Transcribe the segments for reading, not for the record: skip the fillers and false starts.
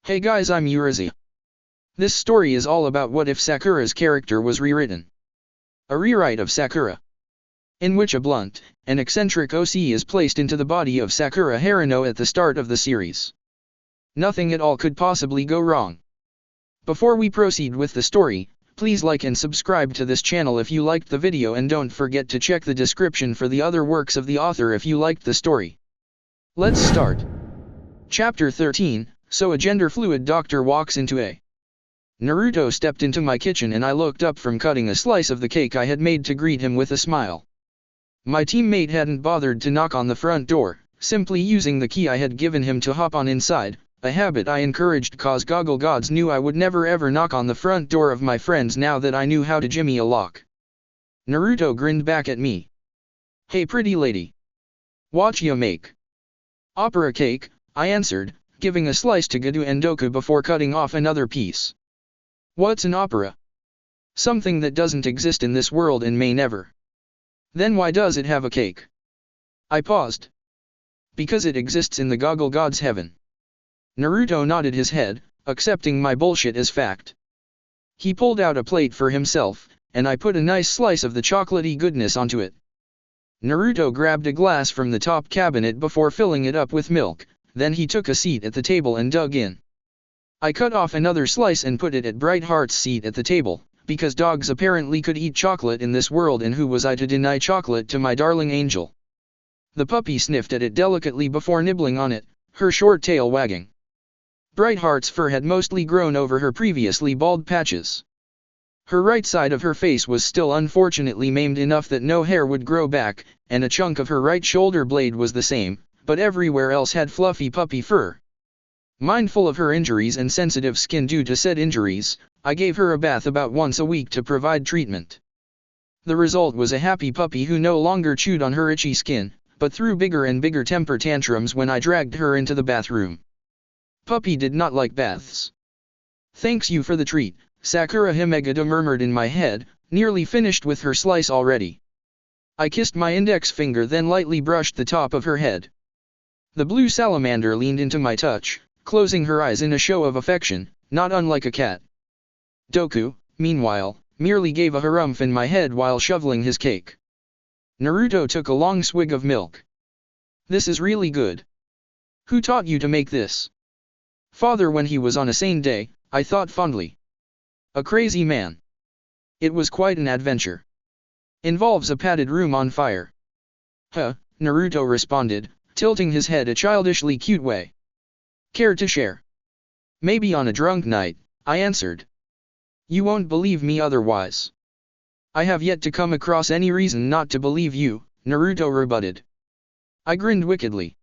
Hey guys, I'm Urizi. This story is all about what if Sakura's character was rewritten. A rewrite of Sakura, in which a blunt and eccentric OC is placed into the body of Sakura Haruno at the start of the series. Nothing at all could possibly go wrong. Before we proceed with the story, please like and subscribe to this channel if you liked the video, and don't forget to check the description for the other works of the author if you liked the story. Let's start. Chapter 13. So a gender-fluid doctor walks into a... Naruto stepped into my kitchen and I looked up from cutting a slice of the cake I had made to greet him with a smile. My teammate hadn't bothered to knock on the front door, simply using the key I had given him to hop on inside, a habit I encouraged cause Goggle Gods knew I would never ever knock on the front door of my friends now that I knew how to jimmy a lock. Naruto grinned back at me. Hey pretty lady. What ya make? Opera cake, I answered, giving a slice to Gadu and Doku before cutting off another piece. What's an opera? Something that doesn't exist in this world and may never. Then why does it have a cake? I paused. Because it exists in the Goggle Gods' heaven. Naruto nodded his head, accepting my bullshit as fact. He pulled out a plate for himself, and I put a nice slice of the chocolatey goodness onto it. Naruto grabbed a glass from the top cabinet before filling it up with milk, then he took a seat at the table and dug in. I cut off another slice and put it at Bright Heart's seat at the table, because dogs apparently could eat chocolate in this world, and who was I to deny chocolate to my darling angel? The puppy sniffed at it delicately before nibbling on it, her short tail wagging. Bright Heart's fur had mostly grown over her previously bald patches. Her right side of her face was still unfortunately maimed enough that no hair would grow back, and a chunk of her right shoulder blade was the same, but everywhere else had fluffy puppy fur. Mindful of her injuries and sensitive skin due to said injuries, I gave her a bath about once a week to provide treatment. The result was a happy puppy who no longer chewed on her itchy skin, but threw bigger and bigger temper tantrums when I dragged her into the bathroom. Puppy did not like baths. Thanks you for the treat, Sakura Himegata murmured in my head, nearly finished with her slice already. I kissed my index finger, then lightly brushed the top of her head. The blue salamander leaned into my touch, closing her eyes in a show of affection, not unlike a cat. Doku, meanwhile, merely gave a harumph in my head while shoveling his cake. Naruto took a long swig of milk. This is really good. Who taught you to make this? Father, when he was on a sane day, I thought fondly. A crazy man. It was quite an adventure. Involves a padded room on fire. Huh, Naruto responded, tilting his head a childishly cute way. Care to share? Maybe on a drunk night, I answered. You won't believe me otherwise. I have yet to come across any reason not to believe you, Naruto rebutted. I grinned wickedly.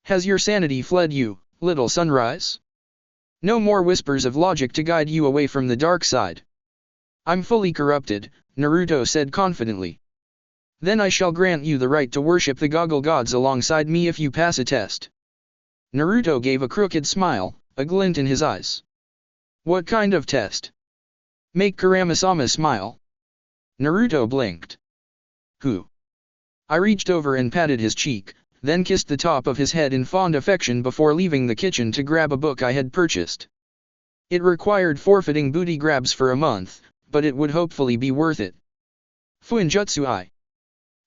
Has your sanity fled you, little sunrise? No more whispers of logic to guide you away from the dark side. I'm fully corrupted, Naruto said confidently. Then I shall grant you the right to worship the Goggle Gods alongside me if you pass a test. Naruto gave a crooked smile, a glint in his eyes. What kind of test? Make Kurama-sama smile. Naruto blinked. Who? I reached over and patted his cheek, then kissed the top of his head in fond affection before leaving the kitchen to grab a book I had purchased. It required forfeiting booty grabs for a month, but it would hopefully be worth it. Fuinjutsu I.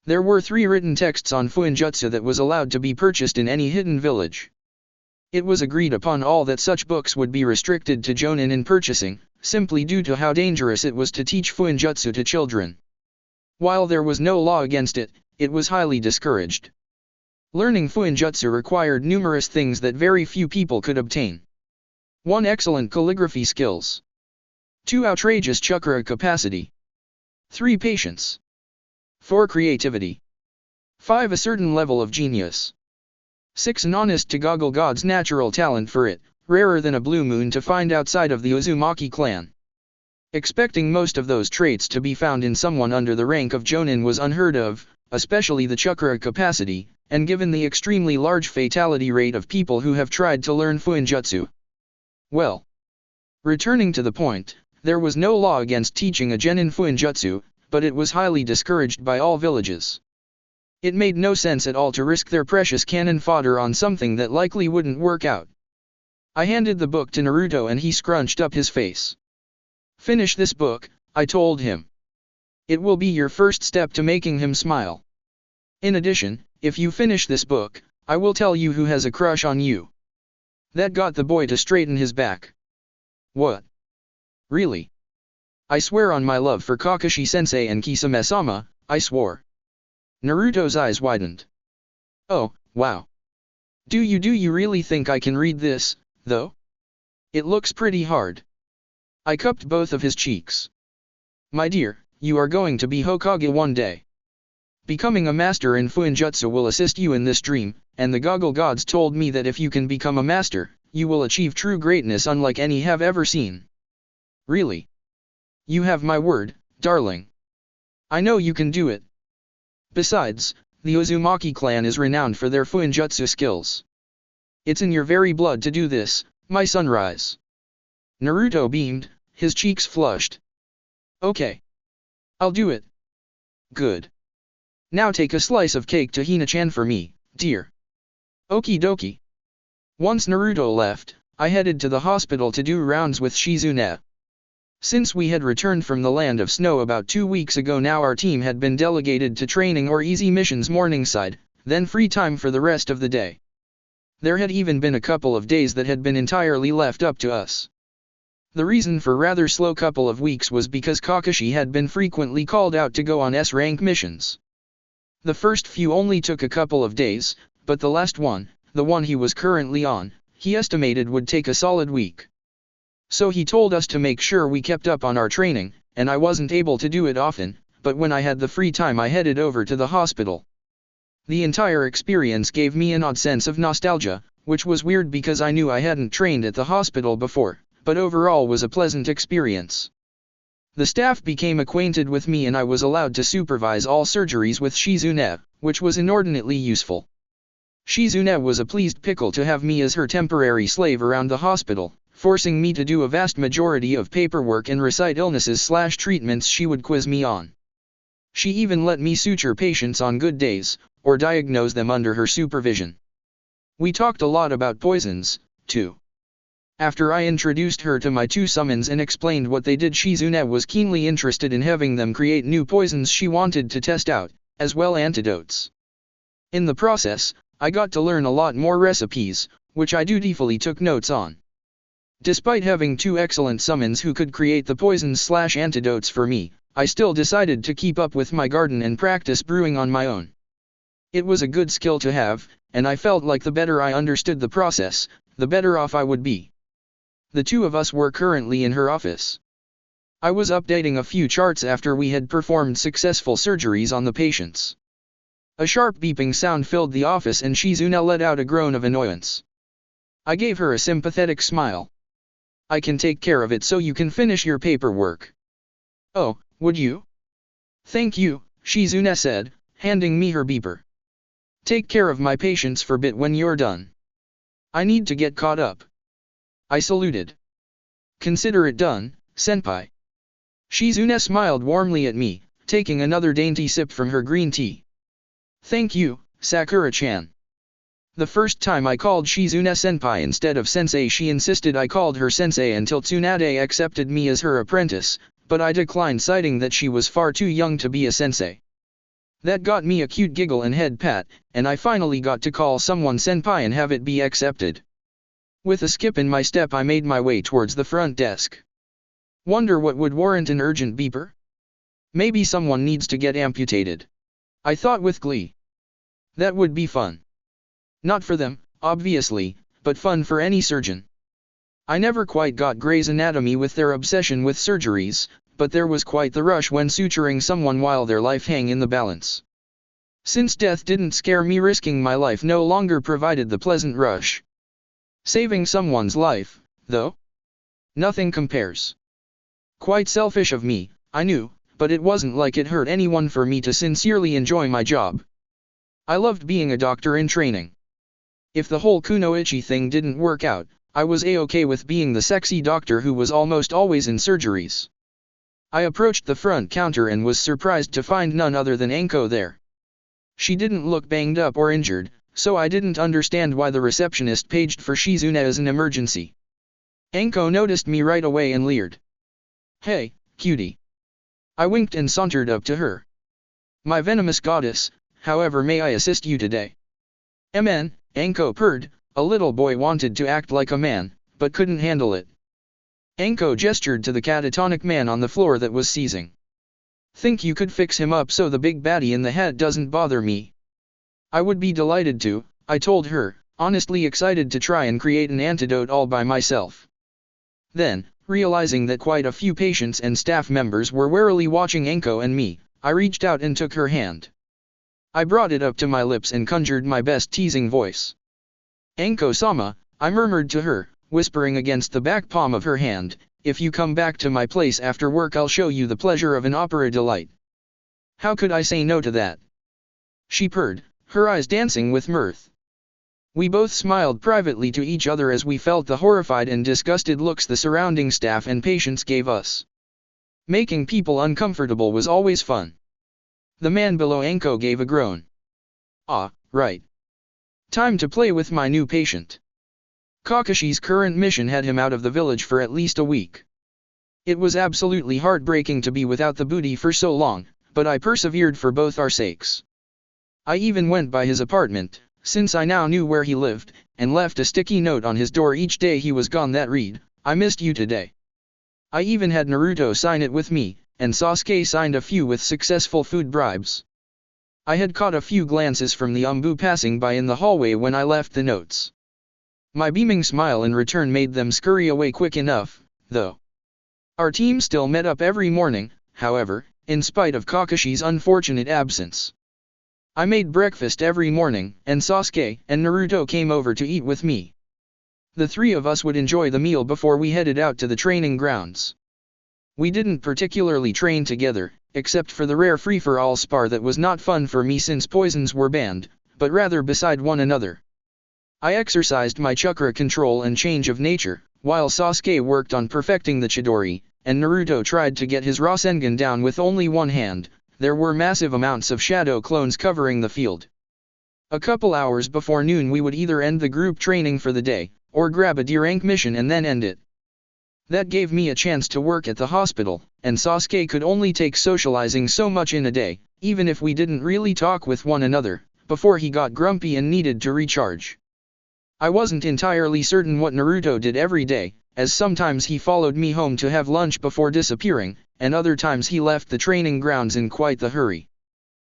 There were 3 written texts on Fuinjutsu that was allowed to be purchased in any hidden village. It was agreed upon all that such books would be restricted to jonin in purchasing, simply due to how dangerous it was to teach Fuinjutsu to children. While there was no law against it, it was highly discouraged. Learning Fuinjutsu required numerous things that very few people could obtain. 1. Excellent calligraphy skills. 2. Outrageous chakra capacity. 3. Patience. 4. Creativity. 5. A certain level of genius. 6. An honest to Goggle God's natural talent for it, rarer than a blue moon to find outside of the Uzumaki clan. Expecting most of those traits to be found in someone under the rank of jonin was unheard of, especially the chakra capacity, and given the extremely large fatality rate of people who have tried to learn Fuinjutsu. Well, returning to the point, there was no law against teaching a genin Fuinjutsu, but it was highly discouraged by all villages. It made no sense at all to risk their precious cannon fodder on something that likely wouldn't work out. I handed the book to Naruto and he scrunched up his face. Finish this book, I told him. It will be your first step to making him smile. In addition, if you finish this book, I will tell you who has a crush on you. That got the boy to straighten his back. What? Really? I swear on my love for Kakashi-sensei and Kisame-sama, I swore. Naruto's eyes widened. Oh, wow. Do you really think I can read this, though? It looks pretty hard. I cupped both of his cheeks. My dear, you are going to be Hokage one day. Becoming a master in Fuinjutsu will assist you in this dream, and the Goggle Gods told me that if you can become a master, you will achieve true greatness unlike any have ever seen. Really? You have my word, darling. I know you can do it. Besides, the Uzumaki clan is renowned for their Fuinjutsu skills. It's in your very blood to do this, my sunrise. Naruto beamed, his cheeks flushed. Okay. I'll do it. Good. Now take a slice of cake to Hina-chan for me, dear. Okie dokie. Once Naruto left, I headed to the hospital to do rounds with Shizune. Since we had returned from the land of snow about 2 weeks ago, now our team had been delegated to training or easy missions morningside, then free time for the rest of the day. There had even been a couple of days that had been entirely left up to us. The reason for rather slow couple of weeks was because Kakashi had been frequently called out to go on S-rank missions. The first few only took a couple of days, but the last one, the one he was currently on, he estimated would take a solid week. So he told us to make sure we kept up on our training, and I wasn't able to do it often, but when I had the free time I headed over to the hospital. The entire experience gave me an odd sense of nostalgia, which was weird because I knew I hadn't trained at the hospital before, but overall was a pleasant experience. The staff became acquainted with me and I was allowed to supervise all surgeries with Shizune, which was inordinately useful. Shizune was a pleased pickle to have me as her temporary slave around the hospital, forcing me to do a vast majority of paperwork and recite illnesses/treatments she would quiz me on. She even let me suture patients on good days, or diagnose them under her supervision. We talked a lot about poisons, too. After I introduced her to my 2 summons and explained what they did, Shizune was keenly interested in having them create new poisons she wanted to test out, as well antidotes. In the process, I got to learn a lot more recipes, which I dutifully took notes on. Despite having 2 excellent summons who could create the poisons/antidotes for me, I still decided to keep up with my garden and practice brewing on my own. It was a good skill to have, and I felt like the better I understood the process, the better off I would be. The 2 of us were currently in her office. I was updating a few charts after we had performed successful surgeries on the patients. A sharp beeping sound filled the office and Shizune let out a groan of annoyance. I gave her a sympathetic smile. I can take care of it so you can finish your paperwork. Oh, would you? Thank you, Shizune said, handing me her beeper. Take care of my patients for a bit when you're done. I need to get caught up. I saluted. Consider it done, senpai. Shizune smiled warmly at me, taking another dainty sip from her green tea. Thank you, Sakura-chan. The first time I called Shizune senpai instead of sensei, she insisted I called her sensei until Tsunade accepted me as her apprentice, but I declined, citing that she was far too young to be a sensei. That got me a cute giggle and head pat, and I finally got to call someone senpai and have it be accepted. With a skip in my step I made my way towards the front desk. Wonder what would warrant an urgent beeper? Maybe someone needs to get amputated. I thought with glee. That would be fun. Not for them, obviously, but fun for any surgeon. I never quite got Grey's Anatomy with their obsession with surgeries, but there was quite the rush when suturing someone while their life hung in the balance. Since death didn't scare me, risking my life no longer provided the pleasant rush. Saving someone's life, though? Nothing compares. Quite selfish of me, I knew, but it wasn't like it hurt anyone for me to sincerely enjoy my job. I loved being a doctor in training. If the whole kunoichi thing didn't work out, I was a-okay with being the sexy doctor who was almost always in surgeries. I approached the front counter and was surprised to find none other than Anko there. She didn't look banged up or injured, so I didn't understand why the receptionist paged for Shizune as an emergency. Anko noticed me right away and leered. "Hey, cutie." I winked and sauntered up to her. "My venomous goddess, however may I assist you today?" "MN," Anko purred. A little boy wanted to act like a man, but couldn't handle it. Anko gestured to the catatonic man on the floor that was seizing. "Think you could fix him up so the big baddie in the head doesn't bother me?" "I would be delighted to," I told her, honestly excited to try and create an antidote all by myself. Then, realizing that quite a few patients and staff members were warily watching Anko and me, I reached out and took her hand. I brought it up to my lips and conjured my best teasing voice. "Anko-sama," I murmured to her, whispering against the back palm of her hand, "if you come back to my place after work I'll show you the pleasure of an opera delight." How could I say no to that? She purred, her eyes dancing with mirth. We both smiled privately to each other as we felt the horrified and disgusted looks the surrounding staff and patients gave us. Making people uncomfortable was always fun. The man below Anko gave a groan. "Ah, right. Time to play with my new patient." Kakashi's current mission had him out of the village for at least a week. It was absolutely heartbreaking to be without the booty for so long, but I persevered for both our sakes. I even went by his apartment, since I now knew where he lived, and left a sticky note on his door each day he was gone that read, "I missed you today." I even had Naruto sign it with me, and Sasuke signed a few with successful food bribes. I had caught a few glances from the Umbu passing by in the hallway when I left the notes. My beaming smile in return made them scurry away quick enough, though. Our team still met up every morning, however, in spite of Kakashi's unfortunate absence. I made breakfast every morning, and Sasuke and Naruto came over to eat with me. The three of us would enjoy the meal before we headed out to the training grounds. We didn't particularly train together, except for the rare free-for-all spar that was not fun for me since poisons were banned, but rather beside one another. I exercised my chakra control and change of nature, while Sasuke worked on perfecting the Chidori, and Naruto tried to get his Rasengan down with only one hand. There were massive amounts of shadow clones covering the field. A couple hours before noon we would either end the group training for the day, or grab a D-rank mission and then end it. That gave me a chance to work at the hospital, and Sasuke could only take socializing so much in a day, even if we didn't really talk with one another, before he got grumpy and needed to recharge. I wasn't entirely certain what Naruto did every day, as sometimes he followed me home to have lunch before disappearing, and other times he left the training grounds in quite the hurry.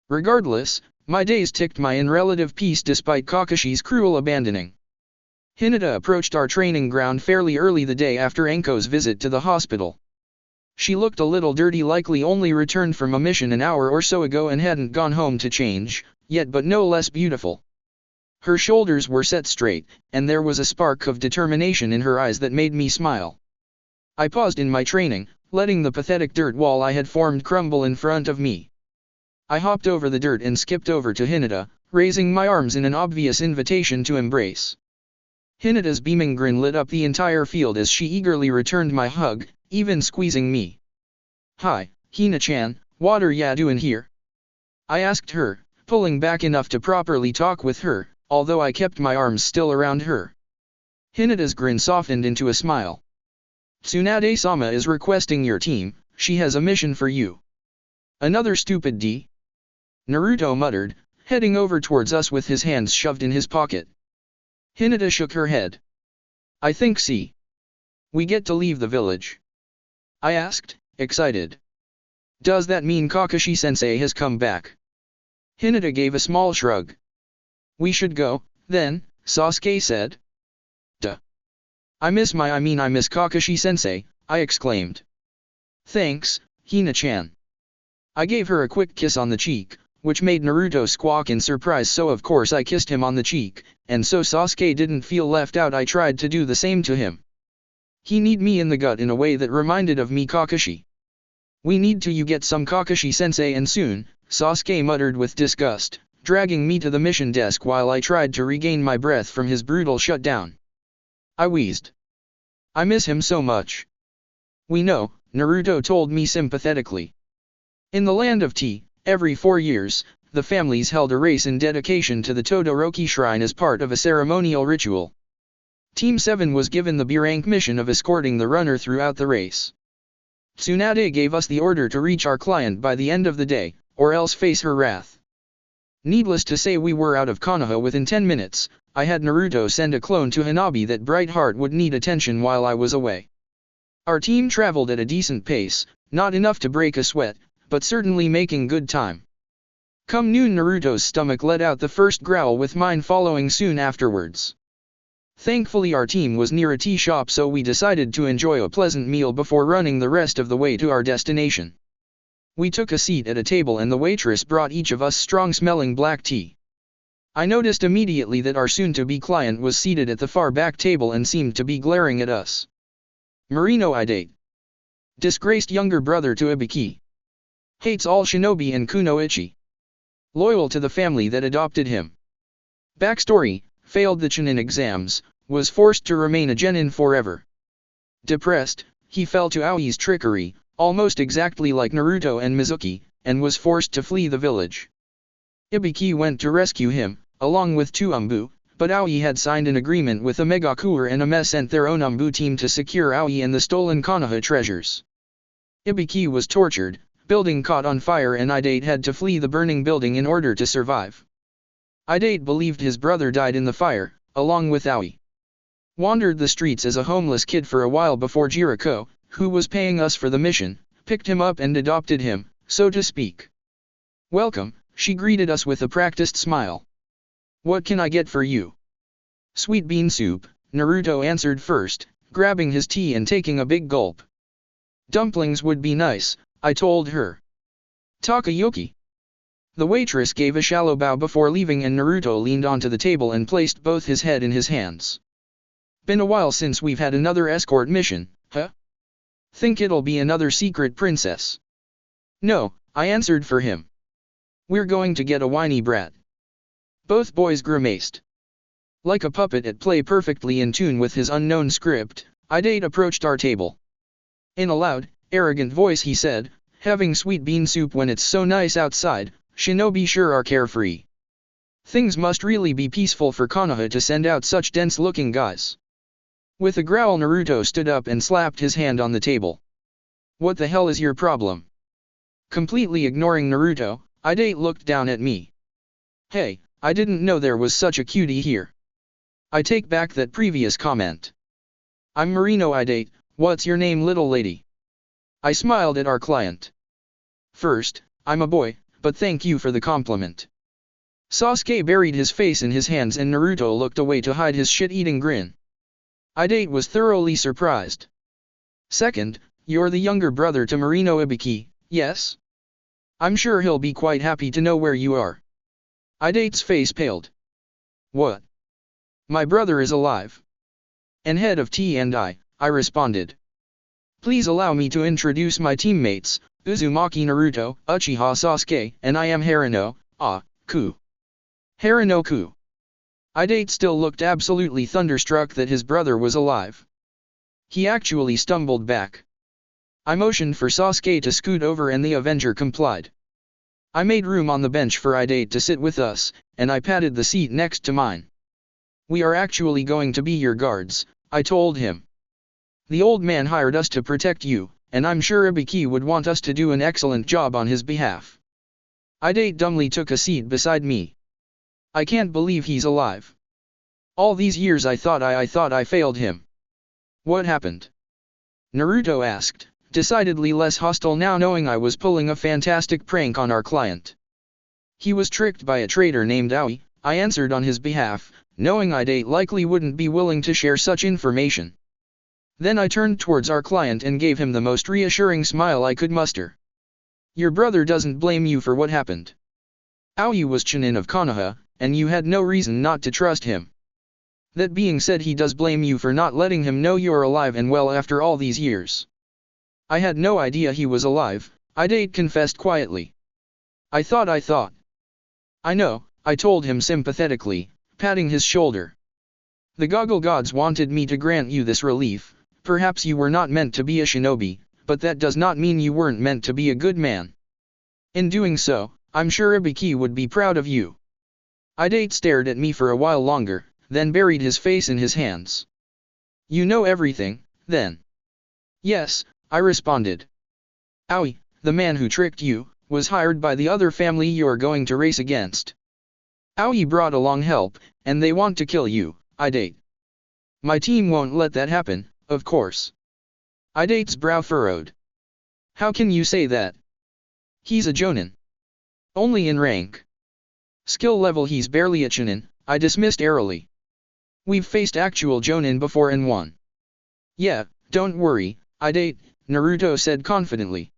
Regardless, my days ticked by in relative peace despite Kakashi's cruel abandoning. Hinata approached our training ground fairly early the day after Anko's visit to the hospital. She looked a little dirty, likely only returned from a mission an hour or so ago and hadn't gone home to change, yet but no less beautiful. Her shoulders were set straight, and there was a spark of determination in her eyes that made me smile. I paused in my training, letting the pathetic dirt wall I had formed crumble in front of me. I hopped over the dirt and skipped over to Hinata, raising my arms in an obvious invitation to embrace. Hinata's beaming grin lit up the entire field as she eagerly returned my hug, even squeezing me. "Hi, Hina-chan, what are ya doing here?" I asked her, pulling back enough to properly talk with her, although I kept my arms still around her. Hinata's grin softened into a smile. "Tsunade-sama is requesting your team, she has a mission for you." "Another stupid D?" Naruto muttered, heading over towards us with his hands shoved in his pocket. Hinata shook her head. "I think see. We get to leave the village?" I asked, excited. "Does that mean Kakashi-sensei has come back?" Hinata gave a small shrug. "We should go, then," Sasuke said. "Duh. I miss Kakashi-sensei," I exclaimed. "Thanks, Hina-chan." I gave her a quick kiss on the cheek, which made Naruto squawk in surprise, so of course I kissed him on the cheek, and so Sasuke didn't feel left out I tried to do the same to him. He kneed me in the gut in a way that reminded of me Kakashi. "We need to get some Kakashi-sensei and soon," Sasuke muttered with disgust, dragging me to the mission desk while I tried to regain my breath from his brutal shutdown. I wheezed. "I miss him so much." "We know," Naruto told me sympathetically. "In the land of tea, every 4 years, the families held a race in dedication to the Todoroki Shrine as part of a ceremonial ritual. Team 7 was given the B-rank mission of escorting the runner throughout the race. Tsunade gave us the order to reach our client by the end of the day, or else face her wrath. Needless to say, we were out of Konoha within 10 minutes. I had Naruto send a clone to Hanabi that Bright Heart would need attention while I was away. Our team traveled at a decent pace, not enough to break a sweat, but certainly making good time. Come noon, Naruto's stomach let out the first growl, with mine following soon afterwards. Thankfully our team was near a tea shop, so we decided to enjoy a pleasant meal before running the rest of the way to our destination. We took a seat at a table and the waitress brought each of us strong-smelling black tea. I noticed immediately that our soon-to-be client was seated at the far back table and seemed to be glaring at us. Marino Idate. Disgraced younger brother to Ibiki. Hates all shinobi and kunoichi. Loyal to the family that adopted him. Backstory: failed the Chunin exams, was forced to remain a genin forever. Depressed, he fell to Aoi's trickery, almost exactly like Naruto and Mizuki, and was forced to flee the village. Ibiki went to rescue him, along with two Umbu, but Aoi had signed an agreement with a Megakuer and Ame sent their own Umbu team to secure Aoi and the stolen Konoha treasures. Ibiki was tortured, building caught on fire, and Idate had to flee the burning building in order to survive. Idate believed his brother died in the fire, along with Aoi. Wandered the streets as a homeless kid for a while before Jirako, who was paying us for the mission, picked him up and adopted him, so to speak. Welcome, she greeted us with a practiced smile. What can I get for you? Sweet bean soup, Naruto answered first, grabbing his tea and taking a big gulp. Dumplings would be nice, I told her. Takoyaki. The waitress gave a shallow bow before leaving, and Naruto leaned onto the table and placed both his head in his hands. Been a while since we've had another escort mission, huh? Think it'll be another secret princess? No, I answered for him. We're going to get a whiny brat. Both boys grimaced. Like a puppet at play, perfectly in tune with his unknown script, Idate approached our table. In a loud, arrogant voice he said, having sweet bean soup when it's so nice outside, shinobi sure are carefree. Things must really be peaceful for Konoha to send out such dense-looking guys. With a growl, Naruto stood up and slapped his hand on the table. What the hell is your problem? Completely ignoring Naruto, Idate looked down at me. Hey, I didn't know there was such a cutie here. I take back that previous comment. I'm Marino Idate, what's your name, little lady? I smiled at our client. First, I'm a boy, but thank you for the compliment. Sasuke buried his face in his hands and Naruto looked away to hide his shit-eating grin. Idate was thoroughly surprised. Second, you're the younger brother to Marino Ibiki, yes? I'm sure he'll be quite happy to know where you are. Idate's face paled. What? My brother is alive. And head of T&I responded. Please allow me to introduce my teammates, Uzumaki Naruto, Uchiha Sasuke, and I am Haruno, Ku. Haruno Ku. Idate still looked absolutely thunderstruck that his brother was alive. He actually stumbled back. I motioned for Sasuke to scoot over and the Avenger complied. I made room on the bench for Idate to sit with us, and I patted the seat next to mine. We are actually going to be your guards, I told him. The old man hired us to protect you, and I'm sure Ibiki would want us to do an excellent job on his behalf. Idate dumbly took a seat beside me. I can't believe he's alive. All these years I thought I failed him. What happened? Naruto asked, decidedly less hostile now, knowing I was pulling a fantastic prank on our client. He was tricked by a traitor named Aoi, I answered on his behalf, knowing Idate likely wouldn't be willing to share such information. Then I turned towards our client and gave him the most reassuring smile I could muster. Your brother doesn't blame you for what happened. Aoi was Chunin of Konoha, and you had no reason not to trust him. That being said, he does blame you for not letting him know you're alive and well after all these years. I had no idea he was alive, Idate confessed quietly. I thought. I know, I told him sympathetically, patting his shoulder. The Goggle Gods wanted me to grant you this relief. Perhaps you were not meant to be a shinobi, but that does not mean you weren't meant to be a good man. In doing so, I'm sure Ibiki would be proud of you. Idate stared at me for a while longer, then buried his face in his hands. You know everything, then? Yes, I responded. Aoi, the man who tricked you, was hired by the other family you're going to race against. Aoi brought along help, and they want to kill you, Idate. My team won't let that happen, of course. Idate's brow furrowed. How can you say that? He's a Jonin. Only in rank. Skill level he's barely a Chunin, I dismissed airily. We've faced actual Jonin before and won. Yeah, don't worry, Idate, Naruto said confidently.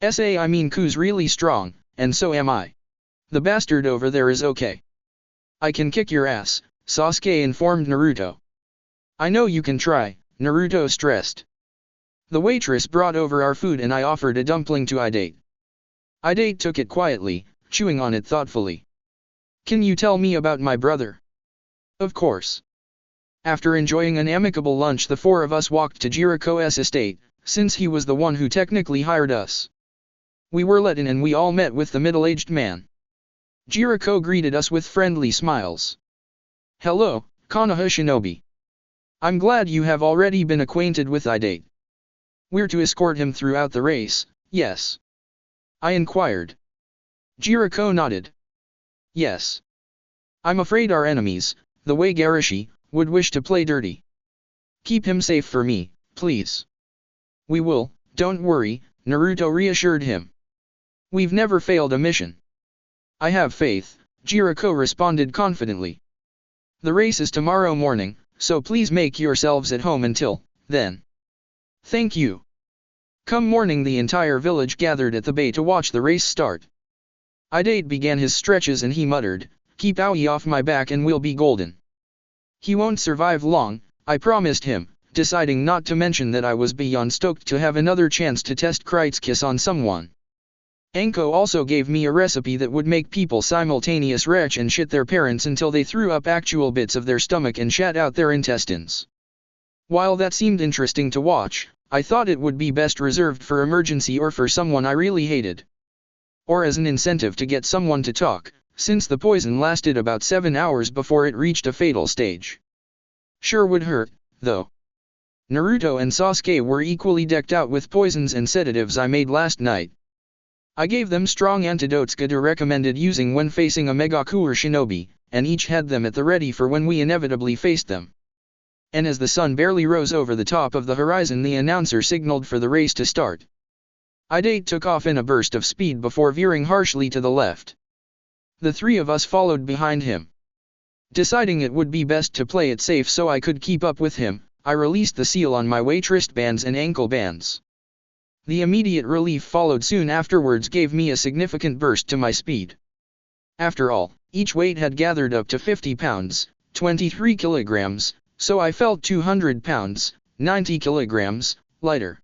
I mean Ku's really strong, and so am I. The bastard over there is okay. I can kick your ass, Sasuke informed Naruto. I know you can try, Naruto stressed. The waitress brought over our food and I offered a dumpling to Idate. Idate took it quietly, chewing on it thoughtfully. Can you tell me about my brother? Of course. After enjoying an amicable lunch, the four of us walked to Jericho's estate, since he was the one who technically hired us. We were let in and we all met with the middle-aged man. Jericho greeted us with friendly smiles. Hello, Konoha Shinobi. I'm glad you have already been acquainted with Idate. We're to escort him throughout the race, yes? I inquired. Jericho nodded. Yes. I'm afraid our enemies, the Waigarashi, would wish to play dirty. Keep him safe for me, please. We will, don't worry, Naruto reassured him. We've never failed a mission. I have faith, Jericho responded confidently. The race is tomorrow morning, so please make yourselves at home until then. Thank you. Come morning, the entire village gathered at the bay to watch the race start. Idate began his stretches and he muttered, keep Aoi off my back and we'll be golden. He won't survive long, I promised him, deciding not to mention that I was beyond stoked to have another chance to test Krite's kiss on someone. Anko also gave me a recipe that would make people simultaneous retch and shit their parents until they threw up actual bits of their stomach and shat out their intestines. While that seemed interesting to watch, I thought it would be best reserved for emergency or for someone I really hated. Or as an incentive to get someone to talk, since the poison lasted about 7 hours before it reached a fatal stage. Sure would hurt, though. Naruto and Sasuke were equally decked out with poisons and sedatives I made last night. I gave them strong antidotes Gata recommended using when facing a Megaku or Shinobi, and each had them at the ready for when we inevitably faced them. And as the sun barely rose over the top of the horizon, the announcer signaled for the race to start. Idate took off in a burst of speed before veering harshly to the left. The three of us followed behind him. Deciding it would be best to play it safe so I could keep up with him, I released the seal on my weight wristbands and ankle bands. The immediate relief followed soon afterwards gave me a significant burst to my speed. After all, each weight had gathered up to 50 pounds, 23 kilograms, so I felt 200 pounds, 90 kilograms, lighter.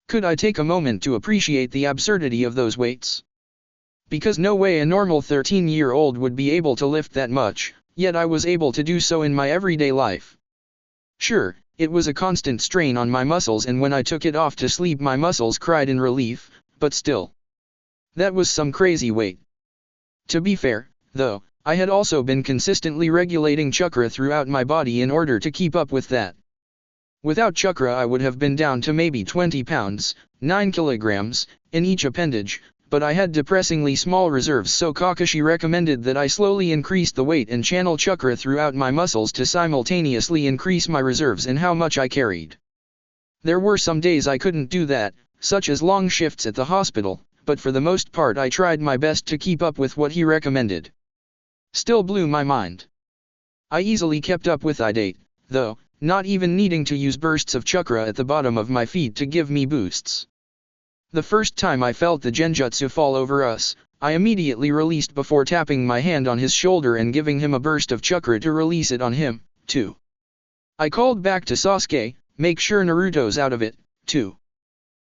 Could I take a moment to appreciate the absurdity of those weights? Because no way a normal 13-year-old would be able to lift that much, yet I was able to do so in my everyday life. Sure, it was a constant strain on my muscles, and when I took it off to sleep my muscles cried in relief, but still. That was some crazy weight. To be fair, though, I had also been consistently regulating chakra throughout my body in order to keep up with that. Without chakra I would have been down to maybe 20 pounds, 9 kilograms, in each appendage, but I had depressingly small reserves, so Kakashi recommended that I slowly increase the weight and channel chakra throughout my muscles to simultaneously increase my reserves and how much I carried. There were some days I couldn't do that, such as long shifts at the hospital, but for the most part I tried my best to keep up with what he recommended. Still blew my mind. I easily kept up with Idate, though, not even needing to use bursts of chakra at the bottom of my feet to give me boosts. The first time I felt the genjutsu fall over us, I immediately released before tapping my hand on his shoulder and giving him a burst of chakra to release it on him, too. I called back to Sasuke, make sure Naruto's out of it, too.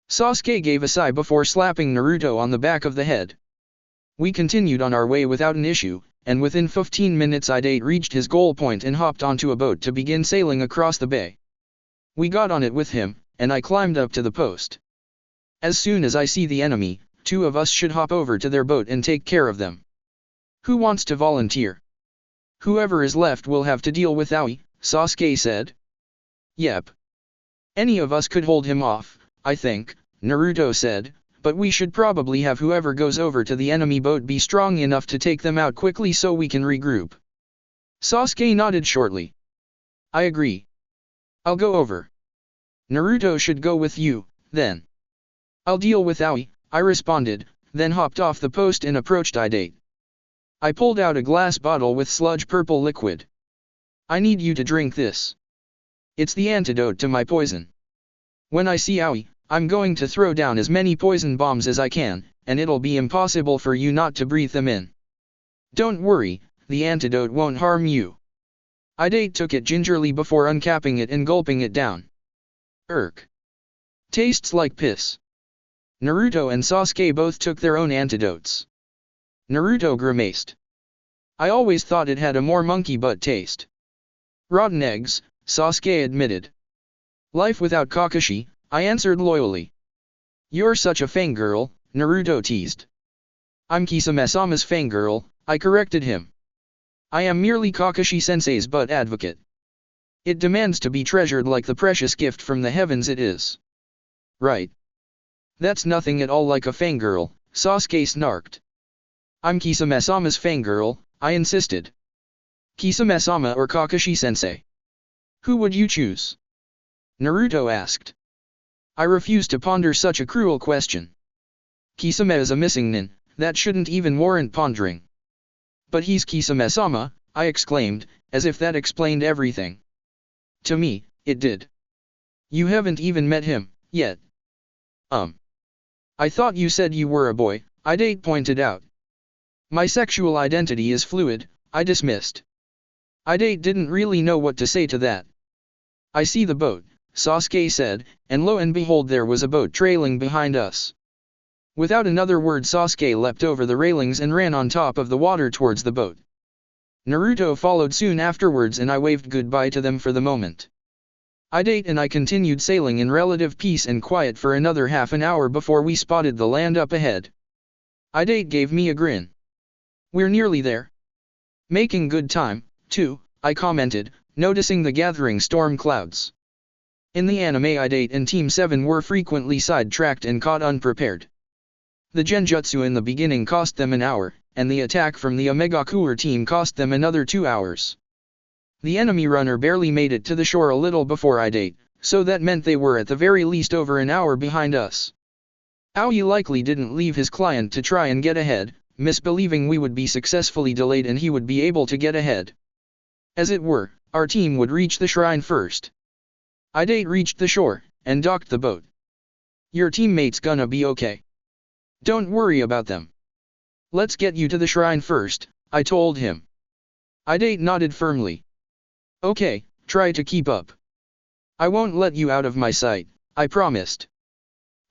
Sasuke gave a sigh before slapping Naruto on the back of the head. We continued on our way without an issue, and within 15 minutes Idate reached his goal point and hopped onto a boat to begin sailing across the bay. We got on it with him, and I climbed up to the post. As soon as I see the enemy, 2 of us should hop over to their boat and take care of them. Who wants to volunteer? Whoever is left will have to deal with Aoi, Sasuke said. Yep. Any of us could hold him off, I think, Naruto said, but we should probably have whoever goes over to the enemy boat be strong enough to take them out quickly so we can regroup. Sasuke nodded shortly. I agree. I'll go over. Naruto should go with you, then. I'll deal with Aoi, I responded, then hopped off the post and approached Idate. I pulled out a glass bottle with sludge purple liquid. I need you to drink this. It's the antidote to my poison. When I see Aoi, I'm going to throw down as many poison bombs as I can, and it'll be impossible for you not to breathe them in. Don't worry, the antidote won't harm you. Idate took it gingerly before uncapping it and gulping it down. Tastes like piss. Naruto and Sasuke both took their own antidotes. Naruto grimaced. I always thought it had a more monkey butt taste. Rotten eggs, Sasuke admitted. Life without Kakashi, I answered loyally. You're such a fangirl, Naruto teased. I'm Kisame-sama's fangirl, I corrected him. I am merely Kakashi-sensei's butt advocate. It demands to be treasured like the precious gift from the heavens it is. Right. That's nothing at all like a fangirl, Sasuke snarked. I'm Kisame-sama's fangirl, I insisted. Kisame-sama or Kakashi-sensei? Who would you choose? Naruto asked. I refuse to ponder such a cruel question. Kisame is a missing nin, that shouldn't even warrant pondering. But he's Kisame-sama, I exclaimed, as if that explained everything. To me, it did. You haven't even met him, yet. I thought you said you were a boy, Idate pointed out. My sexual identity is fluid, I dismissed. Idate didn't really know what to say to that. I see the boat, Sasuke said, and lo and behold there was a boat trailing behind us. Without another word Sasuke leapt over the railings and ran on top of the water towards the boat. Naruto followed soon afterwards and I waved goodbye to them for the moment. Idate and I continued sailing in relative peace and quiet for another half an hour before we spotted the land up ahead. Idate gave me a grin. We're nearly there. Making good time, too, I commented, noticing the gathering storm clouds. In the anime Idate and Team 7 were frequently sidetracked and caught unprepared. The genjutsu in the beginning cost them an hour, and the attack from the Omegakuer team cost them another 2 hours. The enemy runner barely made it to the shore a little before Idate, so that meant they were at the very least over an hour behind us. Aoi likely didn't leave his client to try and get ahead, misbelieving we would be successfully delayed and he would be able to get ahead. As it were, our team would reach the shrine first. Idate reached the shore, and docked the boat. Your teammate's gonna be okay. Don't worry about them. Let's get you to the shrine first, I told him. Idate nodded firmly. Okay, try to keep up. I won't let you out of my sight, I promised.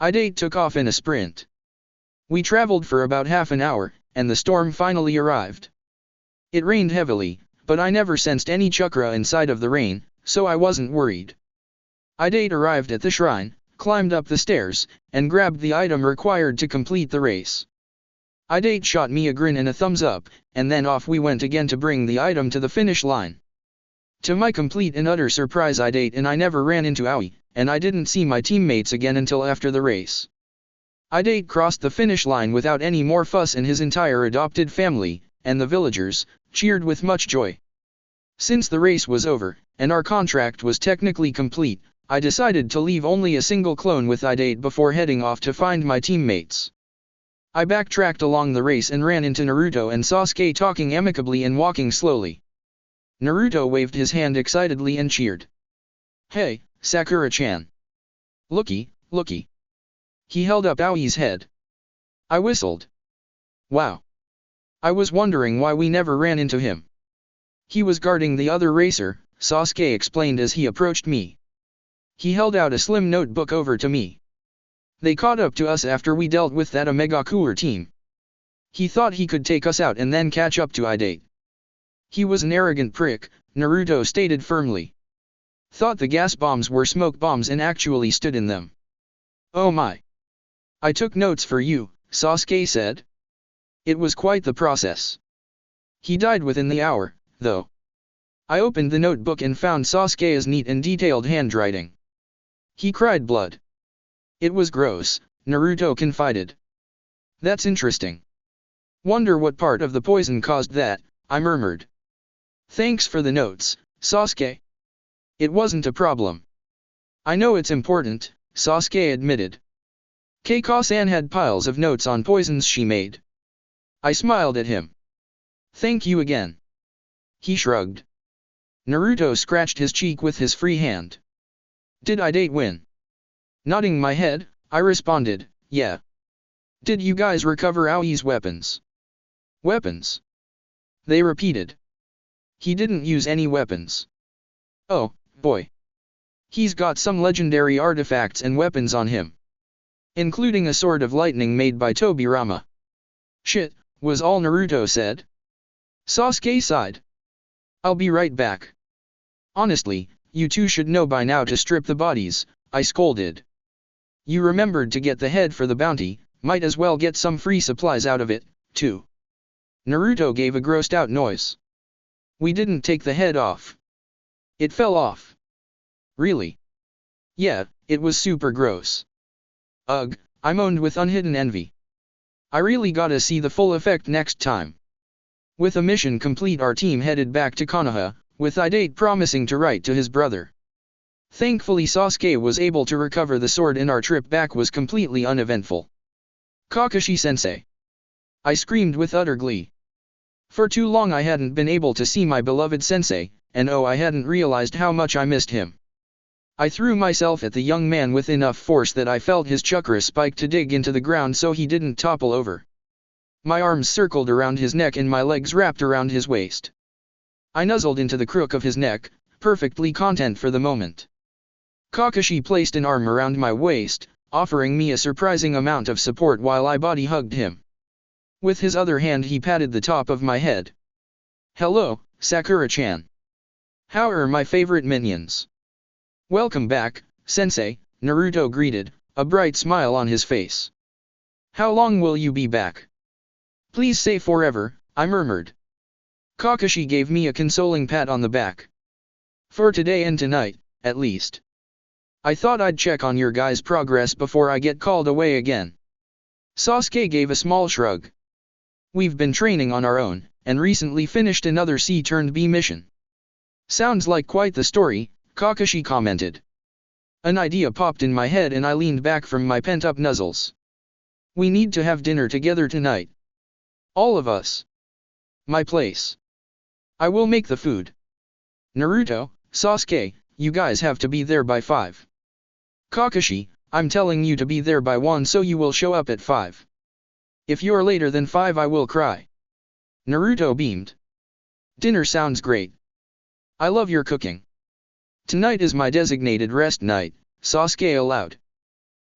Idate took off in a sprint. We traveled for about half an hour, and the storm finally arrived. It rained heavily, but I never sensed any chakra inside of the rain, so I wasn't worried. Idate arrived at the shrine, climbed up the stairs, and grabbed the item required to complete the race. Idate shot me a grin and a thumbs up, and then off we went again to bring the item to the finish line. To my complete and utter surprise Idate and I never ran into Aoi, and I didn't see my teammates again until after the race. Idate crossed the finish line without any more fuss and his entire adopted family, and the villagers, cheered with much joy. Since the race was over, and our contract was technically complete, I decided to leave only a single clone with Idate before heading off to find my teammates. I backtracked along the race and ran into Naruto and Sasuke talking amicably and walking slowly. Naruto waved his hand excitedly and cheered. Hey, Sakura-chan. Looky, looky. He held up Aoi's head. I whistled. Wow. I was wondering why we never ran into him. He was guarding the other racer, Sasuke explained as he approached me. He held out a slim notebook over to me. They caught up to us after we dealt with that Omegakuer team. He thought he could take us out and then catch up to Idate. He was an arrogant prick, Naruto stated firmly. Thought the gas bombs were smoke bombs and actually stood in them. Oh my. I took notes for you, Sasuke said. It was quite the process. He died within the hour, though. I opened the notebook and found Sasuke's neat and detailed handwriting. He cried blood. It was gross, Naruto confided. That's interesting. Wonder what part of the poison caused that, I murmured. Thanks for the notes, Sasuke. It wasn't a problem. I know it's important, Sasuke admitted. Keiko-san had piles of notes on poisons she made. I smiled at him. Thank you again. He shrugged. Naruto scratched his cheek with his free hand. Did I date win? Nodding my head, I responded, yeah. Did you guys recover Aoi's weapons? Weapons? They repeated. He didn't use any weapons. Oh, boy. He's got some legendary artifacts and weapons on him. Including a sword of lightning made by Tobirama. Shit, was all Naruto said. Sasuke sighed. I'll be right back. Honestly, you two should know by now to strip the bodies, I scolded. You remembered to get the head for the bounty, might as well get some free supplies out of it, too. Naruto gave a grossed out noise. We didn't take the head off. It fell off. Really? Yeah, it was super gross. Ugh, I moaned with unhidden envy. I really gotta see the full effect next time. With a mission complete, our team headed back to Konoha, with Idate promising to write to his brother. Thankfully Sasuke was able to recover the sword and our trip back was completely uneventful. Kakashi-sensei! I screamed with utter glee. For too long I hadn't been able to see my beloved sensei, and oh, I hadn't realized how much I missed him. I threw myself at the young man with enough force that I felt his chakra spike to dig into the ground so he didn't topple over. My arms circled around his neck and my legs wrapped around his waist. I nuzzled into the crook of his neck, perfectly content for the moment. Kakashi placed an arm around my waist, offering me a surprising amount of support while I body hugged him. With his other hand he patted the top of my head. Hello, Sakura-chan. How are my favorite minions? Welcome back, sensei, Naruto greeted, a bright smile on his face. How long will you be back? Please say forever, I murmured. Kakashi gave me a consoling pat on the back. For today and tonight, at least. I thought I'd check on your guys' progress before I get called away again. Sasuke gave a small shrug. We've been training on our own, and recently finished another C-B mission. Sounds like quite the story, Kakashi commented. An idea popped in my head and I leaned back from my pent-up nuzzles. We need to have dinner together tonight. All of us. My place. I will make the food. Naruto, Sasuke, you guys have to be there by 5. Kakashi, I'm telling you to be there by 1 so you will show up at 5. If you're later than 5 I will cry. Naruto beamed. Dinner sounds great. I love your cooking. Tonight is my designated rest night, Sasuke allowed.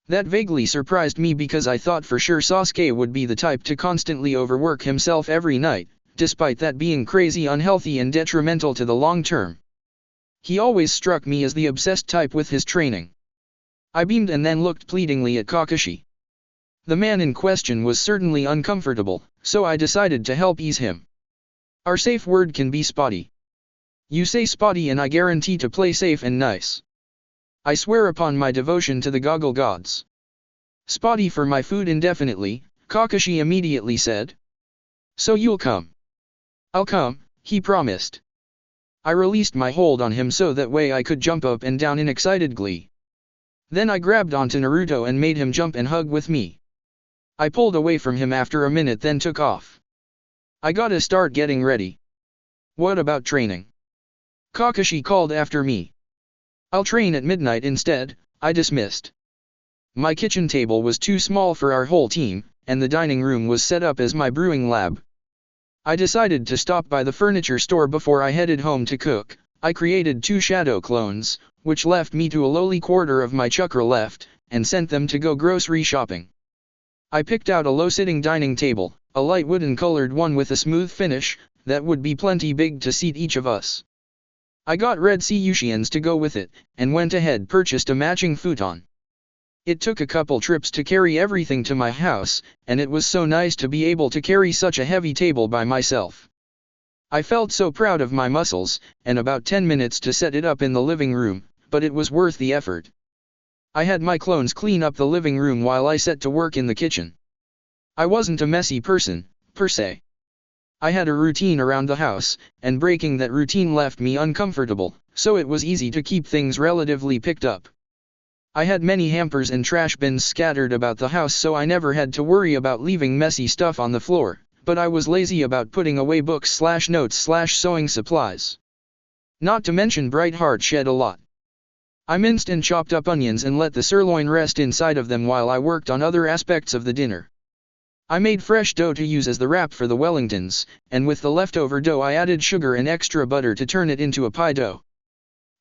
That vaguely surprised me because I thought for sure Sasuke would be the type to constantly overwork himself every night, despite that being crazy unhealthy and detrimental to the long term. He always struck me as the obsessed type with his training. I beamed and then looked pleadingly at Kakashi. The man in question was certainly uncomfortable, so I decided to help ease him. Our safe word can be spotty. You say spotty and I guarantee to play safe and nice. I swear upon my devotion to the goggle gods. Spotty for my food indefinitely, Kakashi immediately said. So you'll come. I'll come, he promised. I released my hold on him so that way I could jump up and down in excited glee. Then I grabbed onto Naruto and made him jump and hug with me. I pulled away from him after a minute then took off. I gotta start getting ready. What about training? Kakashi called after me. I'll train at midnight instead, I dismissed. My kitchen table was too small for our whole team, and the dining room was set up as my brewing lab. I decided to stop by the furniture store before I headed home to cook. I created 2 shadow clones, which left me to a lowly quarter of my chakra left, and sent them to go grocery shopping. I picked out a low-sitting dining table, a light wooden-colored one with a smooth finish, that would be plenty big to seat each of us. I got red Cushions to go with it, and went ahead purchased a matching futon. It took a couple trips to carry everything to my house, and it was so nice to be able to carry such a heavy table by myself. I felt so proud of my muscles, and about 10 minutes to set it up in the living room, but it was worth the effort. I had my clones clean up the living room while I set to work in the kitchen. I wasn't a messy person, per se. I had a routine around the house, and breaking that routine left me uncomfortable, so it was easy to keep things relatively picked up. I had many hampers and trash bins scattered about the house, so I never had to worry about leaving messy stuff on the floor, but I was lazy about putting away books/notes/sewing supplies. Not to mention Brightheart shed a lot. I minced and chopped up onions and let the sirloin rest inside of them while I worked on other aspects of the dinner. I made fresh dough to use as the wrap for the Wellingtons, and with the leftover dough I added sugar and extra butter to turn it into a pie dough.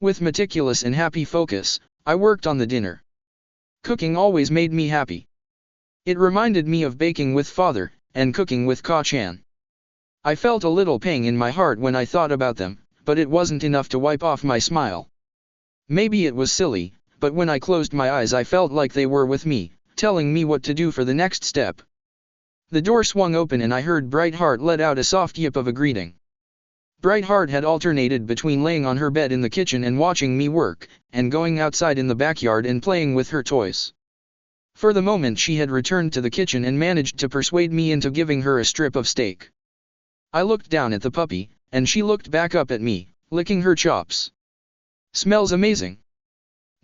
With meticulous and happy focus, I worked on the dinner. Cooking always made me happy. It reminded me of baking with father, and cooking with Ka-chan. I felt a little pang in my heart when I thought about them, but it wasn't enough to wipe off my smile. Maybe it was silly, but when I closed my eyes I felt like they were with me, telling me what to do for the next step. The door swung open and I heard Brightheart let out a soft yip of a greeting. Brightheart had alternated between laying on her bed in the kitchen and watching me work, and going outside in the backyard and playing with her toys. For the moment she had returned to the kitchen and managed to persuade me into giving her a strip of steak. I looked down at the puppy, and she looked back up at me, licking her chops. "Smells amazing."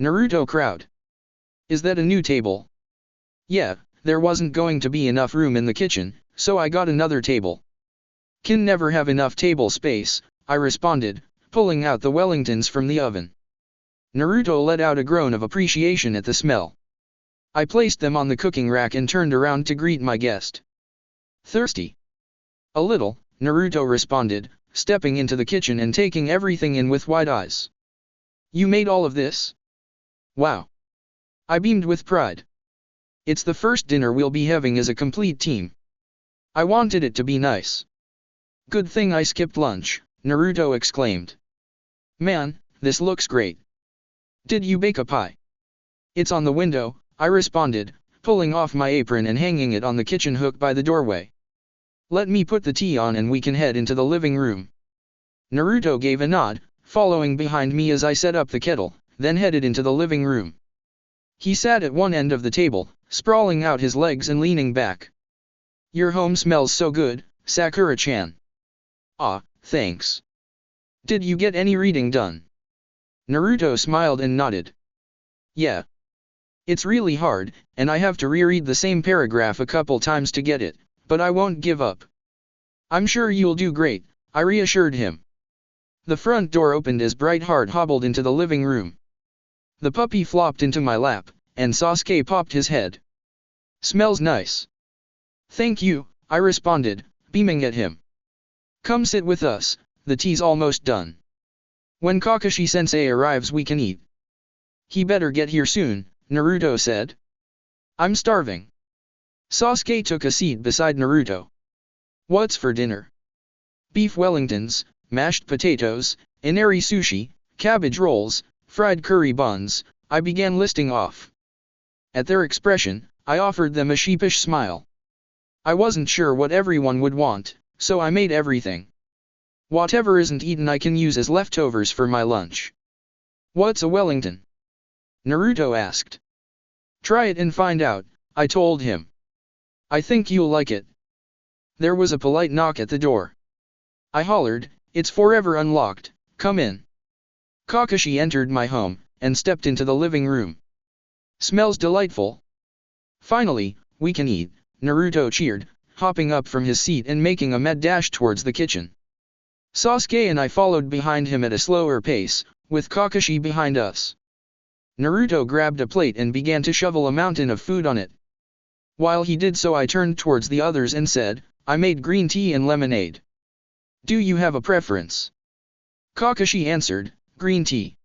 Naruto crowed. "Is that a new table?" "Yeah, there wasn't going to be enough room in the kitchen, so I got another table." "Can never have enough table space," I responded, pulling out the Wellingtons from the oven. Naruto let out a groan of appreciation at the smell. I placed them on the cooking rack and turned around to greet my guest. "Thirsty?" "A little," Naruto responded, stepping into the kitchen and taking everything in with wide eyes. "You made all of this?" "Wow." I beamed with pride. "It's the first dinner we'll be having as a complete team. I wanted it to be nice." "Good thing I skipped lunch," Naruto exclaimed. "Man, this looks great. Did you bake a pie?" "It's on the window," I responded, pulling off my apron and hanging it on the kitchen hook by the doorway. "Let me put the tea on and we can head into the living room." Naruto gave a nod, following behind me as I set up the kettle, then headed into the living room. He sat at one end of the table, sprawling out his legs and leaning back. "Your home smells so good, Sakura-chan." "Ah, thanks. Did you get any reading done?" Naruto smiled and nodded. "Yeah. It's really hard, and I have to reread the same paragraph a couple times to get it, but I won't give up." "I'm sure you'll do great," I reassured him. The front door opened as Brightheart hobbled into the living room. The puppy flopped into my lap, and Sasuke popped his head. "Smells nice." "Thank you," I responded, beaming at him. "Come sit with us, the tea's almost done. When Kakashi-sensei arrives we can eat." "He better get here soon," Naruto said. "I'm starving." Sasuke took a seat beside Naruto. "What's for dinner?" "Beef Wellingtons, mashed potatoes, inari sushi, cabbage rolls, fried curry buns," I began listing off. At their expression, I offered them a sheepish smile. I wasn't sure what everyone would want, so I made everything. Whatever isn't eaten I can use as leftovers for my lunch. "What's a Wellington?" Naruto asked. "Try it and find out," I told him. "I think you'll like it." There was a polite knock at the door. I hollered, "It's forever unlocked, come in." Kakashi entered my home, and stepped into the living room. "Smells delightful." "Finally, we can eat," Naruto cheered, hopping up from his seat and making a mad dash towards the kitchen. Sasuke and I followed behind him at a slower pace, with Kakashi behind us. Naruto grabbed a plate and began to shovel a mountain of food on it. While he did so I turned towards the others and said, "I made green tea and lemonade. Do you have a preference?" Kakashi answered, "Green tea."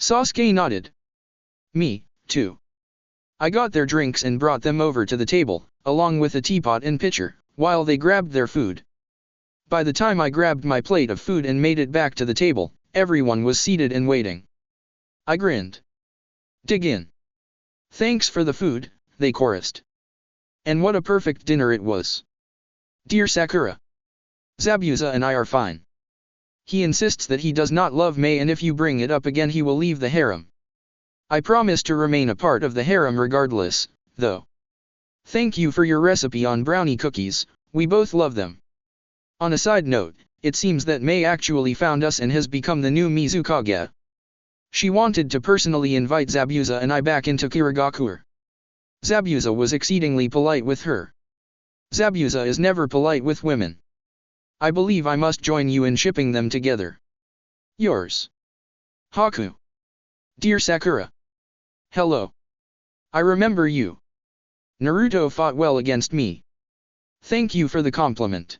Sasuke nodded. "Me, too." I got their drinks and brought them over to the table, along with a teapot and pitcher, while they grabbed their food. By the time I grabbed my plate of food and made it back to the table, everyone was seated and waiting. I grinned. "Dig in." Thanks for the food, they chorused. And what a perfect dinner it was. Dear Sakura. Zabuza and I are fine. He insists that he does not love May, and if you bring it up again he will leave the harem. I promise to remain a part of the harem regardless, though. Thank you for your recipe on brownie cookies, we both love them. On a side note, it seems that May actually found us and has become the new Mizukage. She wanted to personally invite Zabuza and I back into Kirigakure. Zabuza was exceedingly polite with her. Zabuza is never polite with women. I believe I must join you in shipping them together. Yours. Haku. Dear Sakura. Hello. I remember you. Naruto fought well against me. Thank you for the compliment.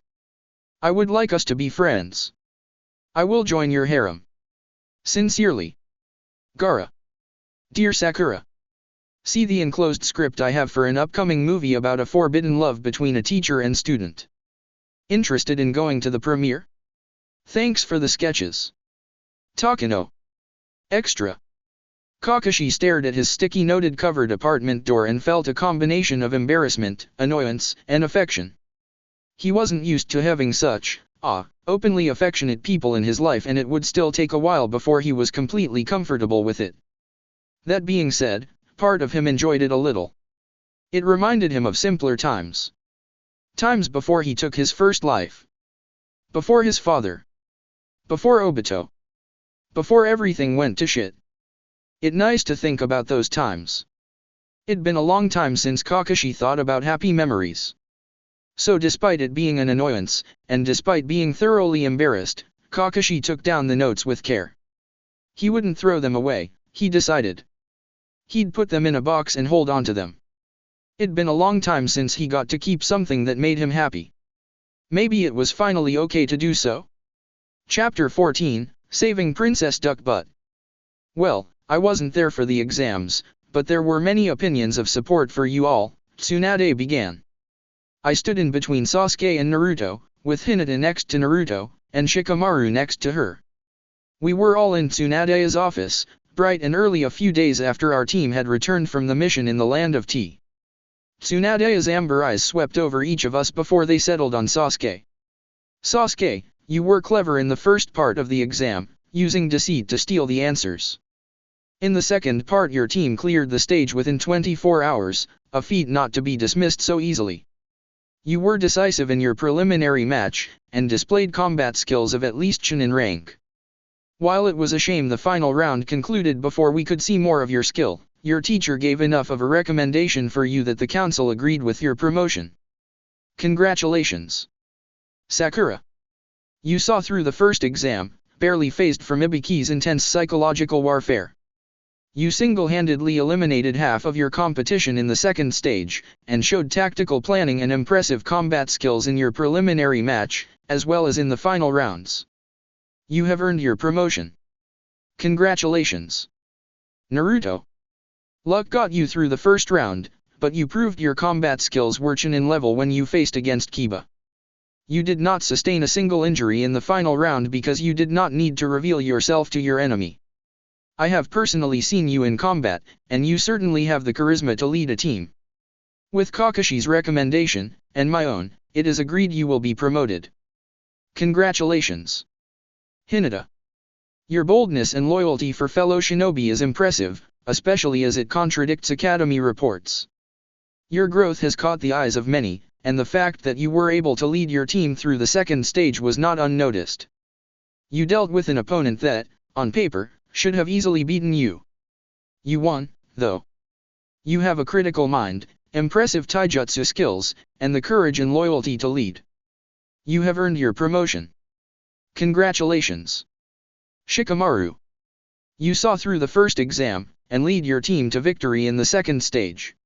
I would like us to be friends. I will join your harem. Sincerely. Gaara. Dear Sakura. See the enclosed script I have for an upcoming movie about a forbidden love between a teacher and student. Interested in going to the premiere? Thanks for the sketches. Takano. Extra. Kakashi stared at his sticky noted covered apartment door and felt a combination of embarrassment, annoyance, and affection. He wasn't used to having such, openly affectionate people in his life, and it would still take a while before he was completely comfortable with it. That being said, part of him enjoyed it a little. It reminded him of simpler times. Times before he took his first life. Before his father. Before Obito. Before everything went to shit. It's nice to think about those times. It'd been a long time since Kakashi thought about happy memories. So despite it being an annoyance, and despite being thoroughly embarrassed, Kakashi took down the notes with care. He wouldn't throw them away, he decided. He'd put them in a box and hold on to them. It'd been a long time since he got to keep something that made him happy. Maybe it was finally okay to do so? Chapter 14, Saving Princess Duckbutt. Well, I wasn't there for the exams, but there were many opinions of support for you all, Tsunade began. I stood in between Sasuke and Naruto, with Hinata next to Naruto, and Shikamaru next to her. We were all in Tsunade's office, bright and early a few days after our team had returned from the mission in the Land of Tea. Tsunade's amber eyes swept over each of us before they settled on Sasuke. Sasuke, you were clever in the first part of the exam, using deceit to steal the answers. In the second part your team cleared the stage within 24 hours, a feat not to be dismissed so easily. You were decisive in your preliminary match, and displayed combat skills of at least Chunin rank. While it was a shame the final round concluded before we could see more of your skill, your teacher gave enough of a recommendation for you that the council agreed with your promotion. Congratulations. Sakura. You saw through the first exam, barely phased from Ibuki's intense psychological warfare. You single-handedly eliminated half of your competition in the second stage, and showed tactical planning and impressive combat skills in your preliminary match, as well as in the final rounds. You have earned your promotion. Congratulations. Naruto. Luck got you through the first round, but you proved your combat skills were Chunin level when you faced against Kiba. You did not sustain a single injury in the final round because you did not need to reveal yourself to your enemy. I have personally seen you in combat, and you certainly have the charisma to lead a team. With Kakashi's recommendation, and my own, it is agreed you will be promoted. Congratulations. Hinata. Your boldness and loyalty for fellow shinobi is impressive, especially as it contradicts academy reports. Your growth has caught the eyes of many, and the fact that you were able to lead your team through the second stage was not unnoticed. You dealt with an opponent that, on paper, should have easily beaten you. You won, though. You have a critical mind, impressive taijutsu skills, and the courage and loyalty to lead. You have earned your promotion. Congratulations. Shikamaru. You saw through the first exam, and lead your team to victory in the second stage.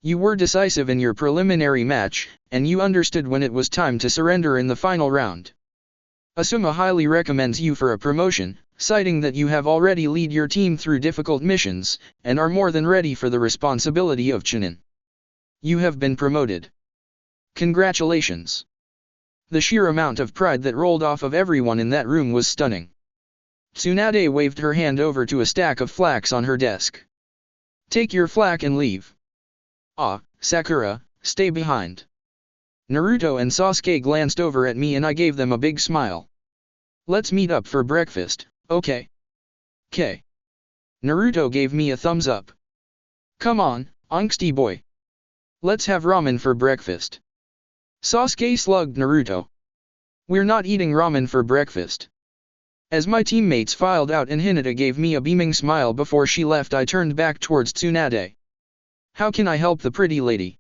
You were decisive in your preliminary match, and you understood when it was time to surrender in the final round. Asuma highly recommends you for a promotion, citing that you have already lead your team through difficult missions, and are more than ready for the responsibility of Chunin. You have been promoted. Congratulations. The sheer amount of pride that rolled off of everyone in that room was stunning. Tsunade waved her hand over to a stack of flax on her desk. Take your flak and leave. Ah, Sakura, stay behind. Naruto and Sasuke glanced over at me and I gave them a big smile. Let's meet up for breakfast, okay? K. Naruto gave me a thumbs up. Come on, angsty boy. Let's have ramen for breakfast. Sasuke slugged Naruto. We're not eating ramen for breakfast. As my teammates filed out and Hinata gave me a beaming smile before she left, I turned back towards Tsunade. How can I help the pretty lady?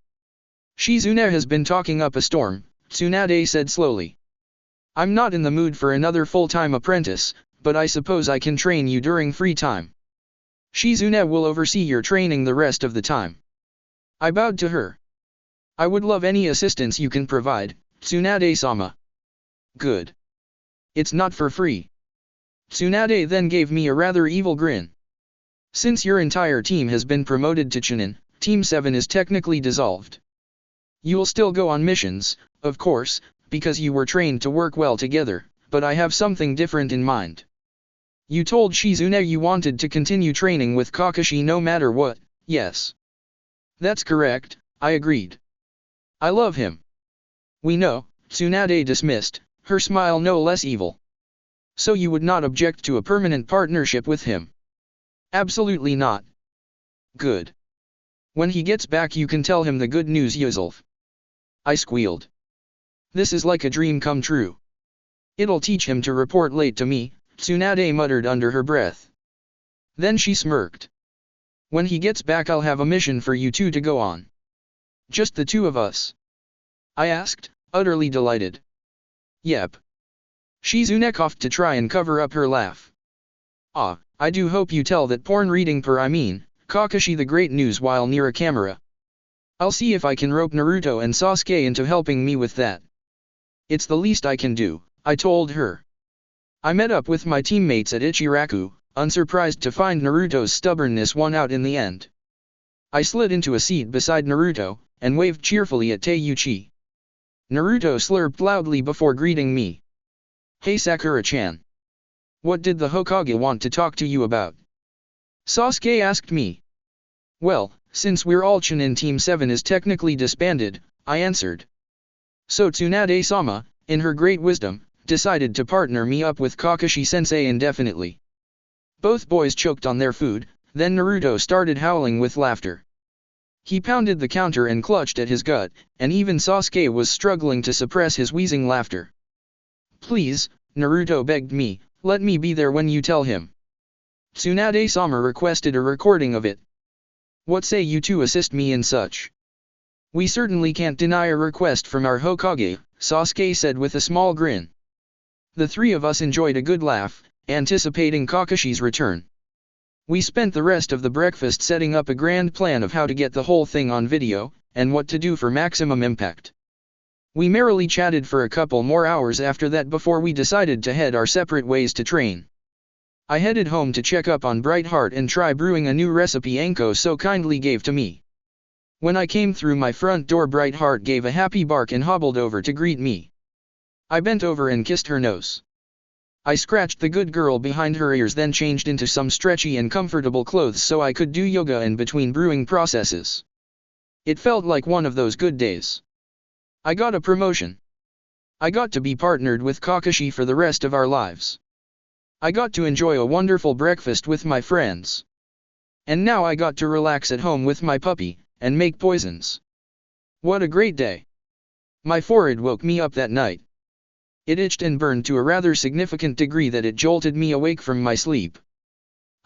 Shizune has been talking up a storm, Tsunade said slowly. I'm not in the mood for another full-time apprentice, but I suppose I can train you during free time. Shizune will oversee your training the rest of the time. I bowed to her. I would love any assistance you can provide, Tsunade-sama. Good. It's not for free. Tsunade then gave me a rather evil grin. Since your entire team has been promoted to Chunin, Team 7 is technically dissolved. You will still go on missions, of course, because you were trained to work well together, but I have something different in mind. You told Shizune you wanted to continue training with Kakashi no matter what, yes. That's correct, I agreed. I love him. We know, Tsunade dismissed, her smile no less evil. So you would not object to a permanent partnership with him? Absolutely not. Good. When he gets back you can tell him the good news, Yuzulf. I squealed. This is like a dream come true. It'll teach him to report late to me, Tsunade muttered under her breath. Then she smirked. When he gets back I'll have a mission for you two to go on. Just the two of us? I asked, utterly delighted. Yep. Shizune coughed to try and cover up her laugh. Ah, I do hope you tell that porn reading Kakashi the great news while near a camera. I'll see if I can rope Naruto and Sasuke into helping me with that. It's the least I can do, I told her. I met up with my teammates at Ichiraku, unsurprised to find Naruto's stubbornness won out in the end. I slid into a seat beside Naruto, and waved cheerfully at Teiuchi. Naruto slurped loudly before greeting me. Hey Sakura-chan. What did the Hokage want to talk to you about? Sasuke asked me. Well, since we're all Chunin Team 7 is technically disbanded, I answered. So Tsunade-sama, in her great wisdom, decided to partner me up with Kakashi-sensei indefinitely. Both boys choked on their food, then Naruto started howling with laughter. He pounded the counter and clutched at his gut, and even Sasuke was struggling to suppress his wheezing laughter. Please, Naruto begged me, let me be there when you tell him. Tsunade-sama requested a recording of it. What say you two assist me in such? We certainly can't deny a request from our Hokage, Sasuke said with a small grin. The three of us enjoyed a good laugh, anticipating Kakashi's return. We spent the rest of the breakfast setting up a grand plan of how to get the whole thing on video, and what to do for maximum impact. We merrily chatted for a couple more hours after that before we decided to head our separate ways to train. I headed home to check up on Brightheart and try brewing a new recipe Anko so kindly gave to me. When I came through my front door, Brightheart gave a happy bark and hobbled over to greet me. I bent over and kissed her nose. I scratched the good girl behind her ears, then changed into some stretchy and comfortable clothes so I could do yoga in between brewing processes. It felt like one of those good days. I got a promotion. I got to be partnered with Kakashi for the rest of our lives. I got to enjoy a wonderful breakfast with my friends. And now I got to relax at home with my puppy, and make poisons. What a great day. My forehead woke me up that night. It itched and burned to a rather significant degree that it jolted me awake from my sleep.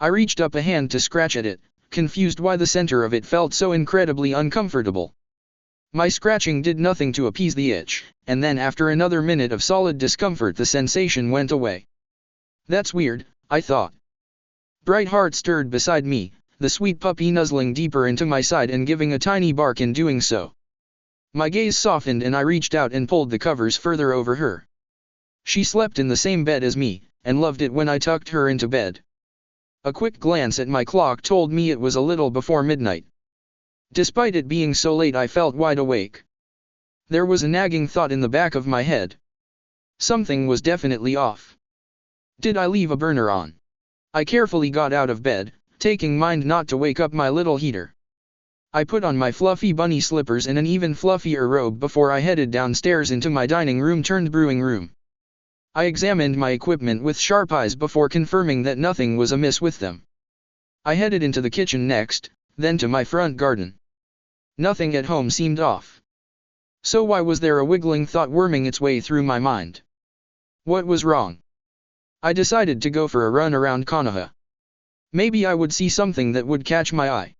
I reached up a hand to scratch at it, confused why the center of it felt so incredibly uncomfortable. My scratching did nothing to appease the itch, and then after another minute of solid discomfort the sensation went away. That's weird, I thought. Brightheart stirred beside me, the sweet puppy nuzzling deeper into my side and giving a tiny bark in doing so. My gaze softened and I reached out and pulled the covers further over her. She slept in the same bed as me, and loved it when I tucked her into bed. A quick glance at my clock told me it was a little before midnight. Despite it being so late, I felt wide awake. There was a nagging thought in the back of my head. Something was definitely off. Did I leave a burner on? I carefully got out of bed, taking mind not to wake up my little heater. I put on my fluffy bunny slippers and an even fluffier robe before I headed downstairs into my dining room turned brewing room. I examined my equipment with sharp eyes before confirming that nothing was amiss with them. I headed into the kitchen next, then to my front garden. Nothing at home seemed off. So why was there a wiggling thought worming its way through my mind? What was wrong? I decided to go for a run around Konoha. Maybe I would see something that would catch my eye.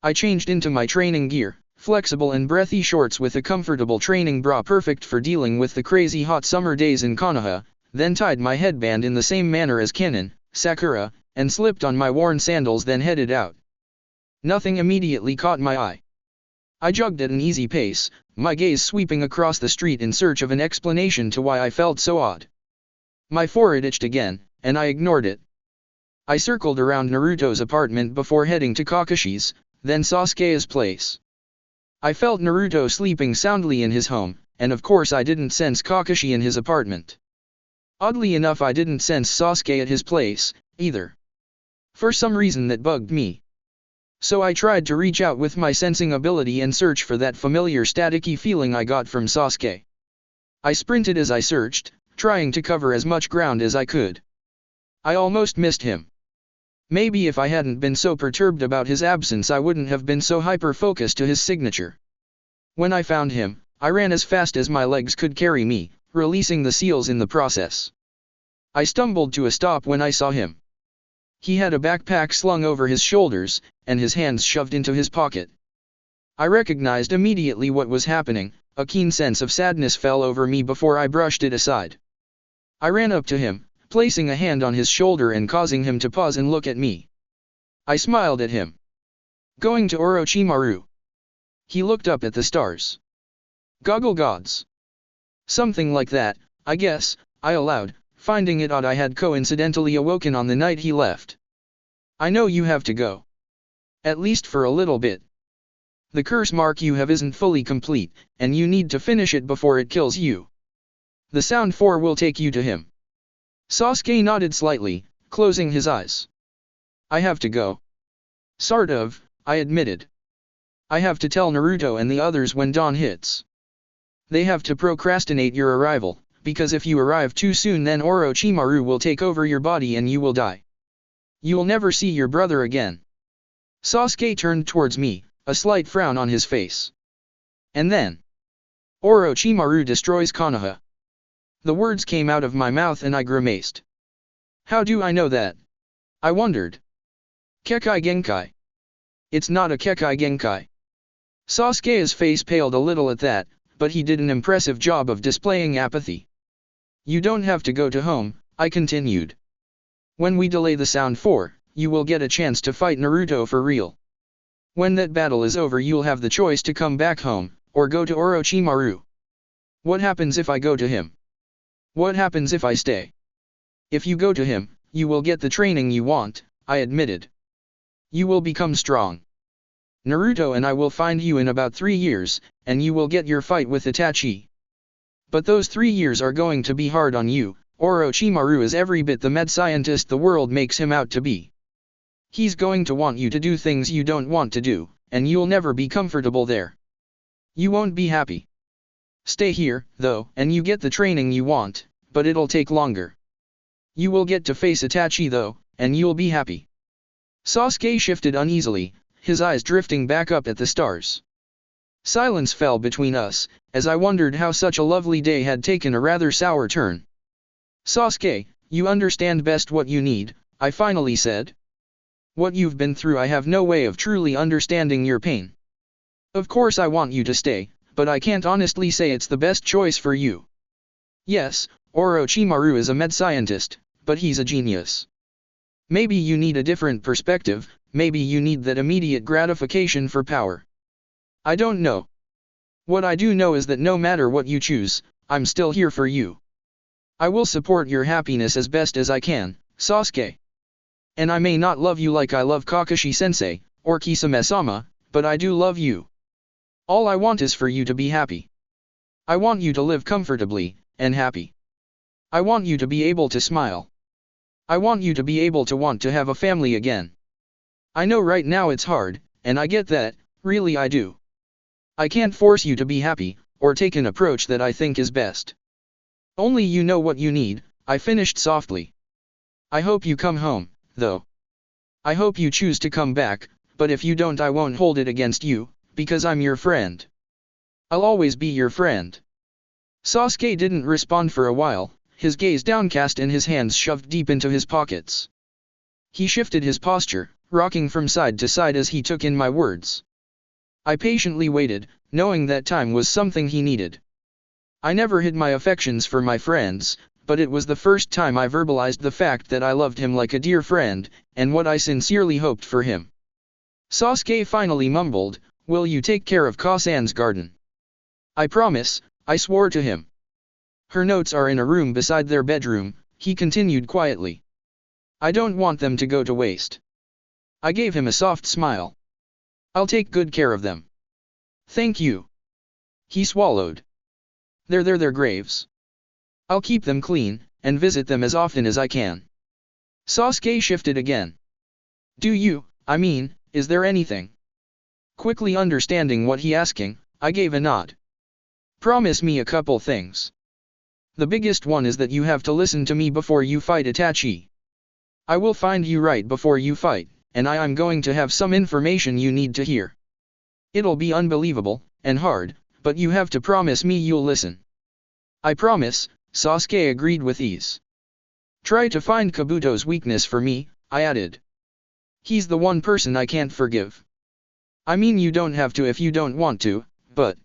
I changed into my training gear, flexible and breathy shorts with a comfortable training bra perfect for dealing with the crazy hot summer days in Konoha, then tied my headband in the same manner as Kennen, Sakura, and slipped on my worn sandals then headed out. Nothing immediately caught my eye. I jogged at an easy pace, my gaze sweeping across the street in search of an explanation to why I felt so odd. My forehead itched again, and I ignored it. I circled around Naruto's apartment before heading to Kakashi's, then Sasuke's place. I felt Naruto sleeping soundly in his home, and of course I didn't sense Kakashi in his apartment. Oddly enough, I didn't sense Sasuke at his place, either. For some reason that bugged me. So I tried to reach out with my sensing ability and search for that familiar staticky feeling I got from Sasuke. I sprinted as I searched, trying to cover as much ground as I could. I almost missed him. Maybe if I hadn't been so perturbed about his absence I wouldn't have been so hyper-focused to his signature. When I found him, I ran as fast as my legs could carry me, releasing the seals in the process. I stumbled to a stop when I saw him. He had a backpack slung over his shoulders, and his hands shoved into his pocket. I recognized immediately what was happening, a keen sense of sadness fell over me before I brushed it aside. I ran up to him, placing a hand on his shoulder and causing him to pause and look at me. I smiled at him. Going to Orochimaru. He looked up at the stars. Goggle gods. Something like that, I guess, I allowed, finding it odd I had coincidentally awoken on the night he left. I know you have to go. At least for a little bit. The curse mark you have isn't fully complete, and you need to finish it before it kills you. The Sound 4 will take you to him. Sasuke nodded slightly, closing his eyes. I have to go. Sort of, I admitted. I have to tell Naruto and the others when dawn hits. They have to procrastinate your arrival, because if you arrive too soon then Orochimaru will take over your body and you will die. You'll never see your brother again. Sasuke turned towards me, a slight frown on his face. And then, Orochimaru destroys Konoha. The words came out of my mouth and I grimaced. How do I know that? I wondered. Kekai Genkai. It's not a Kekai Genkai. Sasuke's face paled a little at that, but he did an impressive job of displaying apathy. You don't have to go to home, I continued. When we delay the Sound 4, you will get a chance to fight Naruto for real. When that battle is over you'll have the choice to come back home, or go to Orochimaru. What happens if I go to him? What happens if I stay? If you go to him, you will get the training you want, I admitted. You will become strong. Naruto and I will find you in about 3 years, and you will get your fight with Itachi. But those 3 years are going to be hard on you. Orochimaru is every bit the mad scientist the world makes him out to be. He's going to want you to do things you don't want to do, and you'll never be comfortable there. You won't be happy. Stay here, though, and you get the training you want, but it'll take longer. You will get to face Itachi though, and you'll be happy. Sasuke shifted uneasily, his eyes drifting back up at the stars. Silence fell between us, as I wondered how such a lovely day had taken a rather sour turn. Sasuke, you understand best what you need, I finally said. What you've been through I have no way of truly understanding your pain. Of course I want you to stay, but I can't honestly say it's the best choice for you. Yes, Orochimaru is a mad scientist, but he's a genius. Maybe you need a different perspective, maybe you need that immediate gratification for power. I don't know. What I do know is that no matter what you choose, I'm still here for you. I will support your happiness as best as I can, Sasuke. And I may not love you like I love Kakashi-sensei, or Kisame-sama, but I do love you. All I want is for you to be happy. I want you to live comfortably, and happy. I want you to be able to smile. I want you to be able to want to have a family again. I know right now it's hard, and I get that, really I do. I can't force you to be happy, or take an approach that I think is best. Only you know what you need, I finished softly. I hope you come home, though. I hope you choose to come back, but if you don't I won't hold it against you, because I'm your friend. I'll always be your friend. Sasuke didn't respond for a while, his gaze downcast and his hands shoved deep into his pockets. He shifted his posture, rocking from side to side as he took in my words. I patiently waited, knowing that time was something he needed. I never hid my affections for my friends, but it was the first time I verbalized the fact that I loved him like a dear friend, and what I sincerely hoped for him. Sasuke finally mumbled, "Will you take care of Kasan's garden?" "I promise," I swore to him. "Her notes are in a room beside their bedroom," he continued quietly. "I don't want them to go to waste." I gave him a soft smile. "I'll take good care of them." "Thank you." He swallowed. They're their graves. "I'll keep them clean, and visit them as often as I can." Sasuke shifted again. Is there anything? Quickly understanding what he asking, I gave a nod. "Promise me a couple things. The biggest one is that you have to listen to me before you fight Itachi. I will find you right before you fight, and I'm going to have some information you need to hear. It'll be unbelievable, and hard, but you have to promise me you'll listen." "I promise," Sasuke agreed with ease. "Try to find Kabuto's weakness for me," I added. "He's the one person I can't forgive." "I mean you don't have to if you don't want to, but..."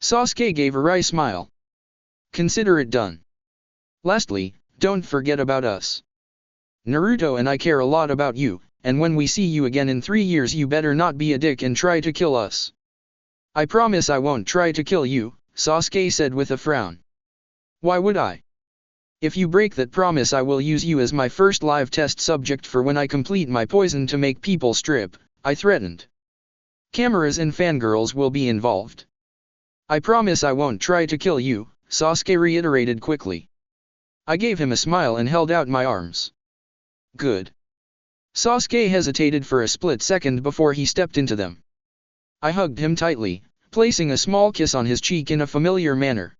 Sasuke gave a wry smile. "Consider it done. Lastly, don't forget about us. Naruto and I care a lot about you, and when we see you again in 3 years you better not be a dick and try to kill us." "I promise I won't try to kill you," Sasuke said with a frown. "Why would I? If you break that promise I will use you as my first live test subject for when I complete my poison to make people strip," I threatened. "Cameras and fangirls will be involved." "I promise I won't try to kill you," Sasuke reiterated quickly. I gave him a smile and held out my arms. "Good." Sasuke hesitated for a split second before he stepped into them. I hugged him tightly, placing a small kiss on his cheek in a familiar manner.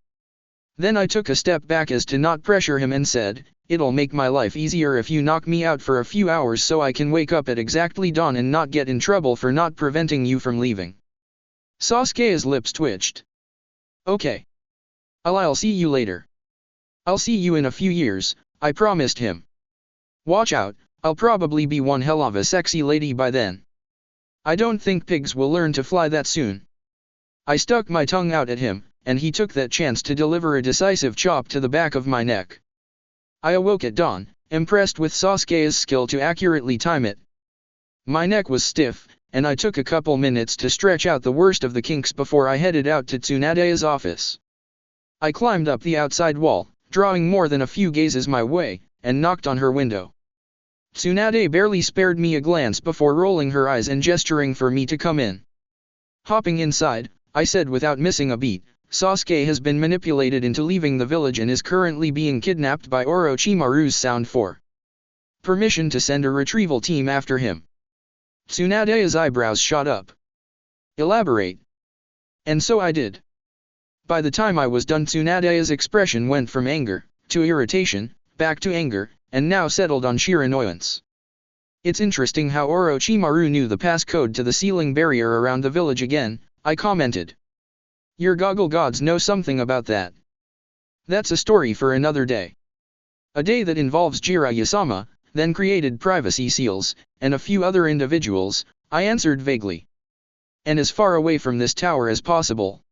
Then I took a step back as to not pressure him and said, "It'll make my life easier if you knock me out for a few hours so I can wake up at exactly dawn and not get in trouble for not preventing you from leaving." Sasuke's lips twitched. "Okay. I'll see you later." "I'll see you in a few years," I promised him. "Watch out, I'll probably be one hell of a sexy lady by then. I don't think pigs will learn to fly that soon." I stuck my tongue out at him, and he took that chance to deliver a decisive chop to the back of my neck. I awoke at dawn, impressed with Sasuke's skill to accurately time it. My neck was stiff, and I took a couple minutes to stretch out the worst of the kinks before I headed out to Tsunade's office. I climbed up the outside wall, drawing more than a few gazes my way, and knocked on her window. Tsunade barely spared me a glance before rolling her eyes and gesturing for me to come in. Hopping inside, I said without missing a beat, "Sasuke has been manipulated into leaving the village and is currently being kidnapped by Orochimaru's Sound 4. Permission to send a retrieval team after him." Tsunade's eyebrows shot up. "Elaborate." And so I did. By the time I was done Tsunade's expression went from anger, to irritation, back to anger, and now settled on sheer annoyance. "It's interesting how Orochimaru knew the passcode to the ceiling barrier around the village again," I commented. "Your goggle gods know something about that. That's a story for another day. A day that involves Jiraiya-sama, then created privacy seals, and a few other individuals," I answered vaguely. "And as far away from this tower as possible."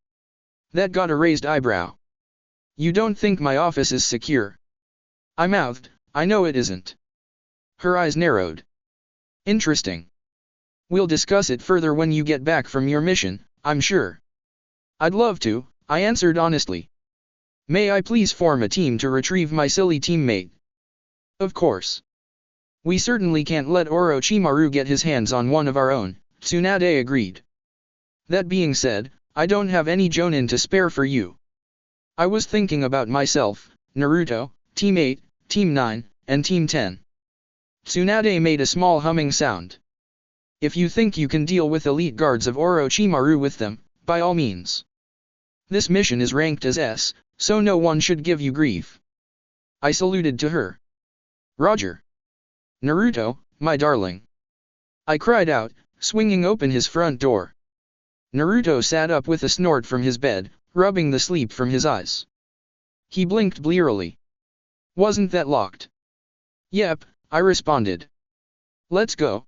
That got a raised eyebrow. "You don't think my office is secure?" I mouthed, "I know it isn't." Her eyes narrowed. "Interesting. We'll discuss it further when you get back from your mission, I'm sure." "I'd love to," I answered honestly. "May I please form a team to retrieve my silly teammate?" "Of course. We certainly can't let Orochimaru get his hands on one of our own," Tsunade agreed. "That being said, I don't have any jonin to spare for you. I was thinking about myself, Naruto, Team 8, Team 9, and Team 10. Tsunade made a small humming sound. If you think you can deal with elite guards of Orochimaru with them, by all means. This mission is ranked as S, so no one should give you grief. I saluted to her. Roger. Naruto, my darling. I cried out, swinging open his front door. Naruto sat up with a snort from his bed, rubbing the sleep from his eyes. He blinked blearily. Wasn't that locked? Yep, I responded. Let's go.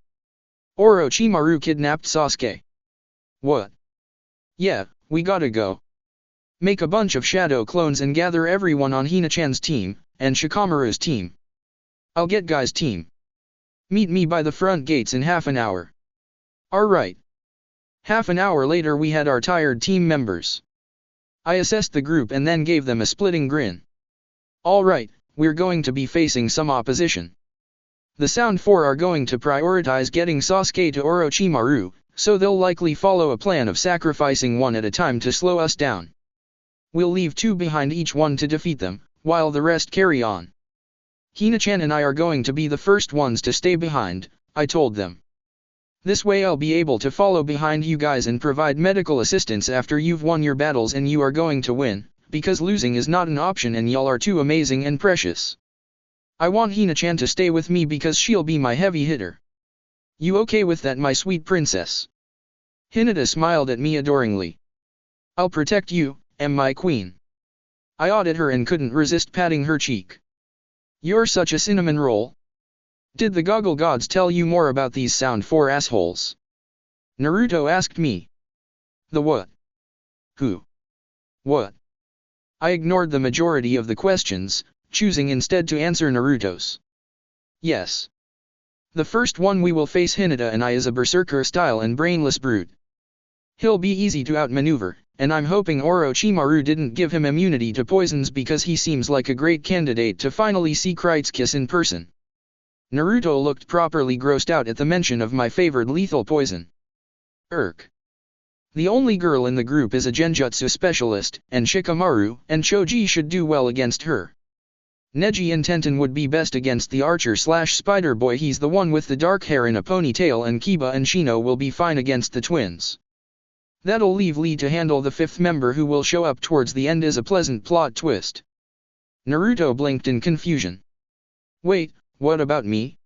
Orochimaru kidnapped Sasuke. What? Yeah, we gotta go. Make a bunch of shadow clones and gather everyone on Hina-chan's team, and Shikamaru's team. I'll get Guy's team. Meet me by the front gates in half an hour. Alright. Half an hour later we had our tired team members. I assessed the group and then gave them a splitting grin. Alright, we're going to be facing some opposition. The Sound 4 are going to prioritize getting Sasuke to Orochimaru, so they'll likely follow a plan of sacrificing one at a time to slow us down. We'll leave 2 behind each one to defeat them, while the rest carry on. Hina-chan and I are going to be the first ones to stay behind, I told them. This way I'll be able to follow behind you guys and provide medical assistance after you've won your battles, and you are going to win, because losing is not an option and y'all are too amazing and precious. I want Hina-chan to stay with me because she'll be my heavy hitter. You okay with that, my sweet princess? Hinata smiled at me adoringly. I'll protect you, my queen. I awed at her and couldn't resist patting her cheek. You're such a cinnamon roll. Did the Goggle Gods tell you more about these Sound 4 assholes? Naruto asked me. The what? Who? What? I ignored the majority of the questions, choosing instead to answer Naruto's. Yes. The first one we will face, Hinata and I, is a berserker-style and brainless brute. He'll be easy to outmaneuver, and I'm hoping Orochimaru didn't give him immunity to poisons because he seems like a great candidate to finally see Krite's kiss in person. Naruto looked properly grossed out at the mention of my favored lethal poison. The only girl in the group is a genjutsu specialist, and Shikamaru and Choji should do well against her. Neji and Tenten would be best against the archer/spider boy, he's the one with the dark hair in a ponytail, and Kiba and Shino will be fine against the twins. That'll leave Lee to handle the 5th member who will show up towards the end as a pleasant plot twist. Naruto blinked in confusion. Wait, what about me?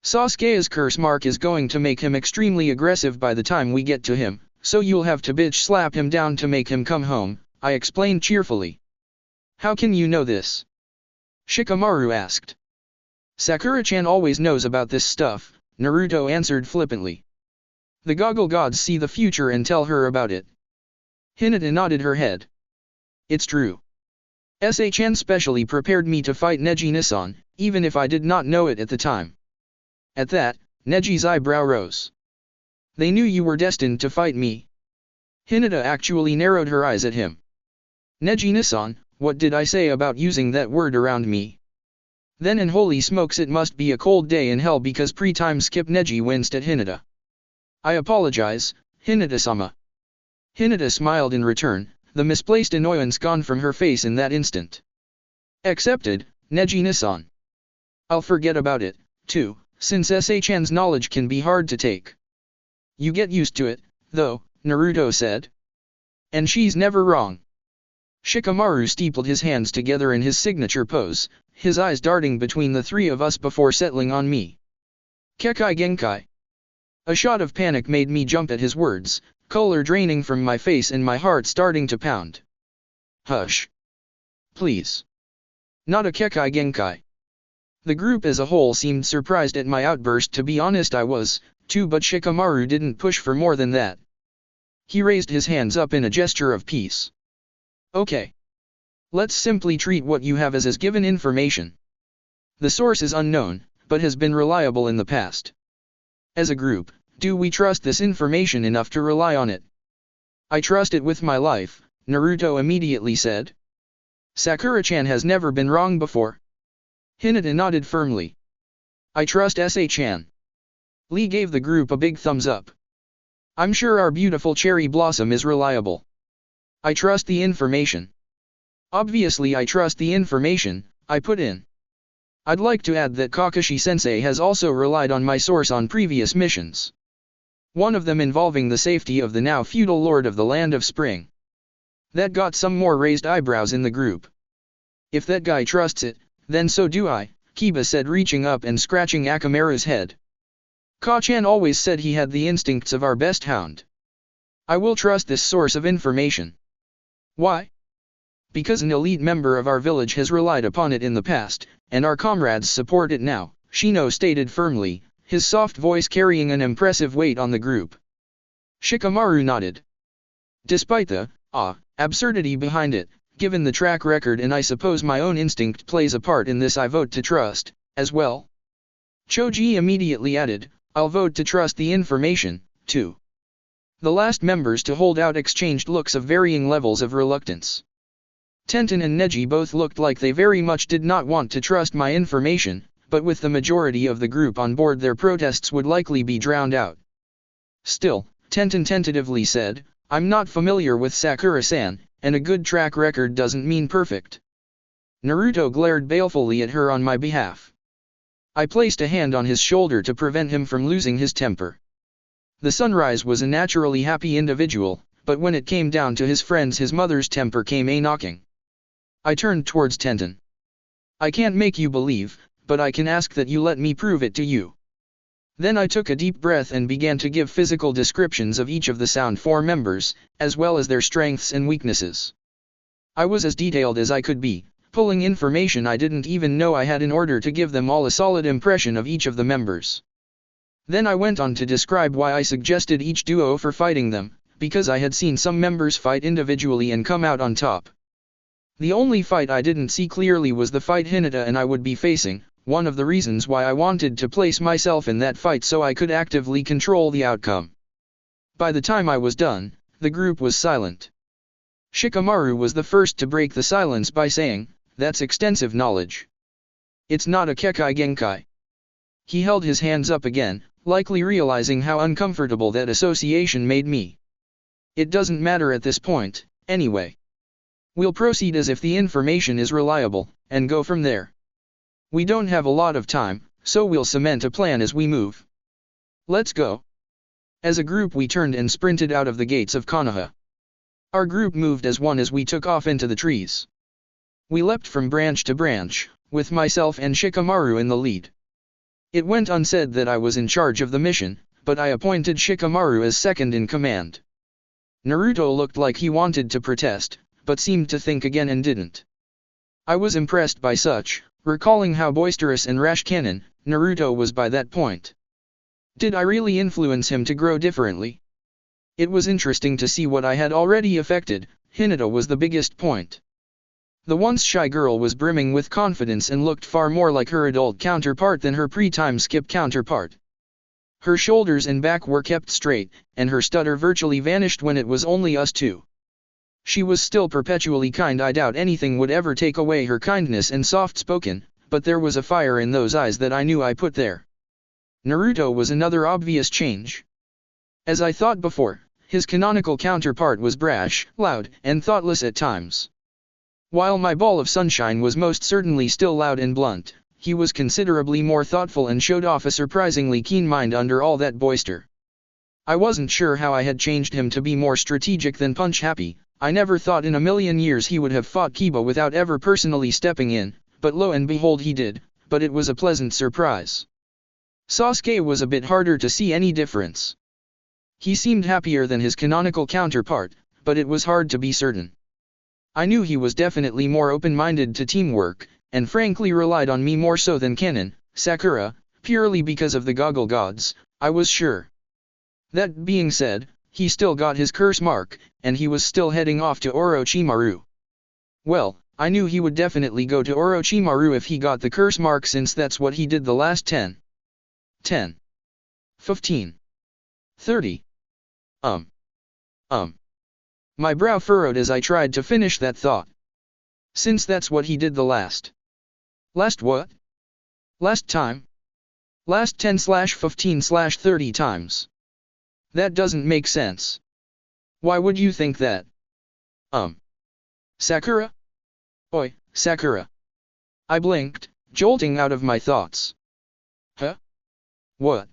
Sasuke's curse mark is going to make him extremely aggressive by the time we get to him, so you'll have to bitch slap him down to make him come home, I explained cheerfully. How can you know this? Shikamaru asked. Sakura-chan always knows about this stuff, Naruto answered flippantly. The Goggle Gods see the future and tell her about it. Hinata nodded her head. It's true. S.A.chan specially prepared me to fight Neji-Nisan, even if I did not know it at the time. At that, Neji's eyebrow rose. They knew you were destined to fight me. Hinata actually narrowed her eyes at him. Neji-Nisan, what did I say about using that word around me? Then in holy smokes, it must be a cold day in hell because pre-time skip Neji winced at Hinata. I apologize, Hinata-sama. Hinata smiled in return, the misplaced annoyance gone from her face in that instant. Accepted, Neji-Nisan. I'll forget about it, too, since S.A.chan's knowledge can be hard to take. You get used to it, though, Naruto said. And she's never wrong. Shikamaru steepled his hands together in his signature pose, his eyes darting between the 3 of us before settling on me. Kekai Genkai. A shot of panic made me jump at his words, color draining from my face and my heart starting to pound. Hush. Please. Not a Kekai Genkai. The group as a whole seemed surprised at my outburst. To be honest, I was, too, but Shikamaru didn't push for more than that. He raised his hands up in a gesture of peace. Okay. Let's simply treat what you have as given information. The source is unknown, but has been reliable in the past. As a group, do we trust this information enough to rely on it? I trust it with my life, Naruto immediately said. Sakura-chan has never been wrong before. Hinata nodded firmly. I trust S.A.chan. Lee gave the group a big thumbs up. I'm sure our beautiful cherry blossom is reliable. I trust the information. Obviously I trust the information, I put in. I'd like to add that Kakashi-sensei has also relied on my source on previous missions. One of them involving the safety of the now feudal lord of the Land of Spring. That got some more raised eyebrows in the group. If that guy trusts it, then so do I, Kiba said, reaching up and scratching Akamaru's head. Ka-chan always said he had the instincts of our best hound. I will trust this source of information. Why? Because an elite member of our village has relied upon it in the past, and our comrades support it now, Shino stated firmly, his soft voice carrying an impressive weight on the group. Shikamaru nodded. Despite the absurdity behind it, given the track record, and I suppose my own instinct plays a part in this, I vote to trust, as well. Choji immediately added, I'll vote to trust the information, too. The last members to hold out exchanged looks of varying levels of reluctance. Tenten and Neji both looked like they very much did not want to trust my information, but with the majority of the group on board, their protests would likely be drowned out. Still, Tenten tentatively said, I'm not familiar with Sakura-san, and a good track record doesn't mean perfect. Naruto glared balefully at her on my behalf. I placed a hand on his shoulder to prevent him from losing his temper. The Sunrise was a naturally happy individual, but when it came down to his friends, his mother's temper came a-knocking. I turned towards Tenten. I can't make you believe, but I can ask that you let me prove it to you. Then I took a deep breath and began to give physical descriptions of each of the Sound 4 members, as well as their strengths and weaknesses. I was as detailed as I could be, pulling information I didn't even know I had in order to give them all a solid impression of each of the members. Then I went on to describe why I suggested each duo for fighting them, because I had seen some members fight individually and come out on top. The only fight I didn't see clearly was the fight Hinata and I would be facing, one of the reasons why I wanted to place myself in that fight so I could actively control the outcome. By the time I was done, the group was silent. Shikamaru was the first to break the silence by saying, that's extensive knowledge. It's not a Kekai Genkai. He held his hands up again, likely realizing how uncomfortable that association made me. It doesn't matter at this point, anyway. We'll proceed as if the information is reliable, and go from there. We don't have a lot of time, so we'll cement a plan as we move. Let's go. As a group we turned and sprinted out of the gates of Konoha. Our group moved as one as we took off into the trees. We leapt from branch to branch, with myself and Shikamaru in the lead. It went unsaid that I was in charge of the mission, but I appointed Shikamaru as second in command. Naruto looked like he wanted to protest, but seemed to think again and didn't. I was impressed by such, recalling how boisterous and rash cannon Naruto was by that point. Did I really influence him to grow differently? It was interesting to see what I had already affected. Hinata was the biggest point. The once shy girl was brimming with confidence and looked far more like her adult counterpart than her pre-time skip counterpart. Her shoulders and back were kept straight, and her stutter virtually vanished when it was only us two. She was still perpetually kind. I doubt anything would ever take away her kindness and soft-spoken, but there was a fire in those eyes that I knew I put there. Naruto was another obvious change. As I thought before, his canonical counterpart was brash, loud, and thoughtless at times. While my ball of sunshine was most certainly still loud and blunt, he was considerably more thoughtful and showed off a surprisingly keen mind under all that boister. I wasn't sure how I had changed him to be more strategic than punch-happy. I never thought in a million years he would have fought Kiba without ever personally stepping in, but lo and behold he did, but it was a pleasant surprise. Sasuke was a bit harder to see any difference. He seemed happier than his canonical counterpart, but it was hard to be certain. I knew he was definitely more open-minded to teamwork, and frankly relied on me more so than Kennen, Sakura, purely because of the goggle gods, I was sure. That being said, he still got his curse mark, and he was still heading off to Orochimaru. Well, I knew he would definitely go to Orochimaru if he got the curse mark, since that's what he did the last 10, 15, 30. My brow furrowed as I tried to finish that thought. Since that's what he did the last. Last what? Last time? Last 10/15/30 times. That doesn't make sense. Why would you think that? Sakura? Oi, Sakura. I blinked, jolting out of my thoughts. Huh? What?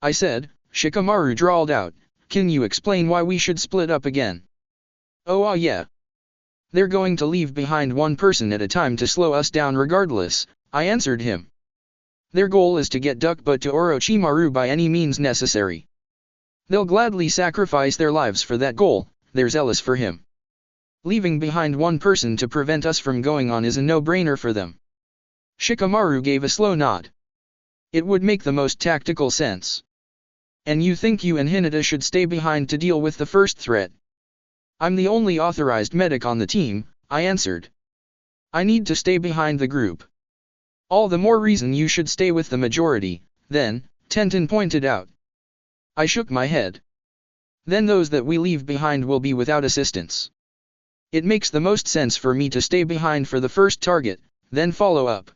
I said, Shikamaru drawled out, "Can you explain why we should split up again?" "Oh yeah. They're going to leave behind one person at a time to slow us down regardless," I answered him. "Their goal is to get Duck Butt to Orochimaru by any means necessary. They'll gladly sacrifice their lives for that goal, they're zealous for him. Leaving behind one person to prevent us from going on is a no-brainer for them." Shikamaru gave a slow nod. "It would make the most tactical sense. And you think you and Hinata should stay behind to deal with the first threat?" "I'm the only authorized medic on the team," I answered. "I need to stay behind the group." "All the more reason you should stay with the majority, then," Tenten pointed out. I shook my head. "Then those that we leave behind will be without assistance. It makes the most sense for me to stay behind for the first target, then follow up.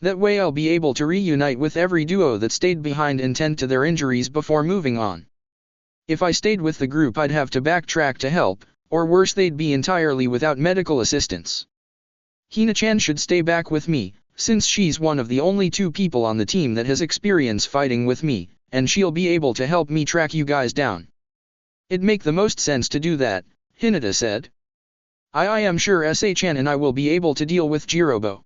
That way I'll be able to reunite with every duo that stayed behind and tend to their injuries before moving on. If I stayed with the group I'd have to backtrack to help, or worse they'd be entirely without medical assistance. Hina-chan should stay back with me, since she's one of the only 2 people on the team that has experience fighting with me, and she'll be able to help me track you guys down." "It'd make the most sense to do that," Hinata said. I am sure SA-chan and I will be able to deal with Jirobo."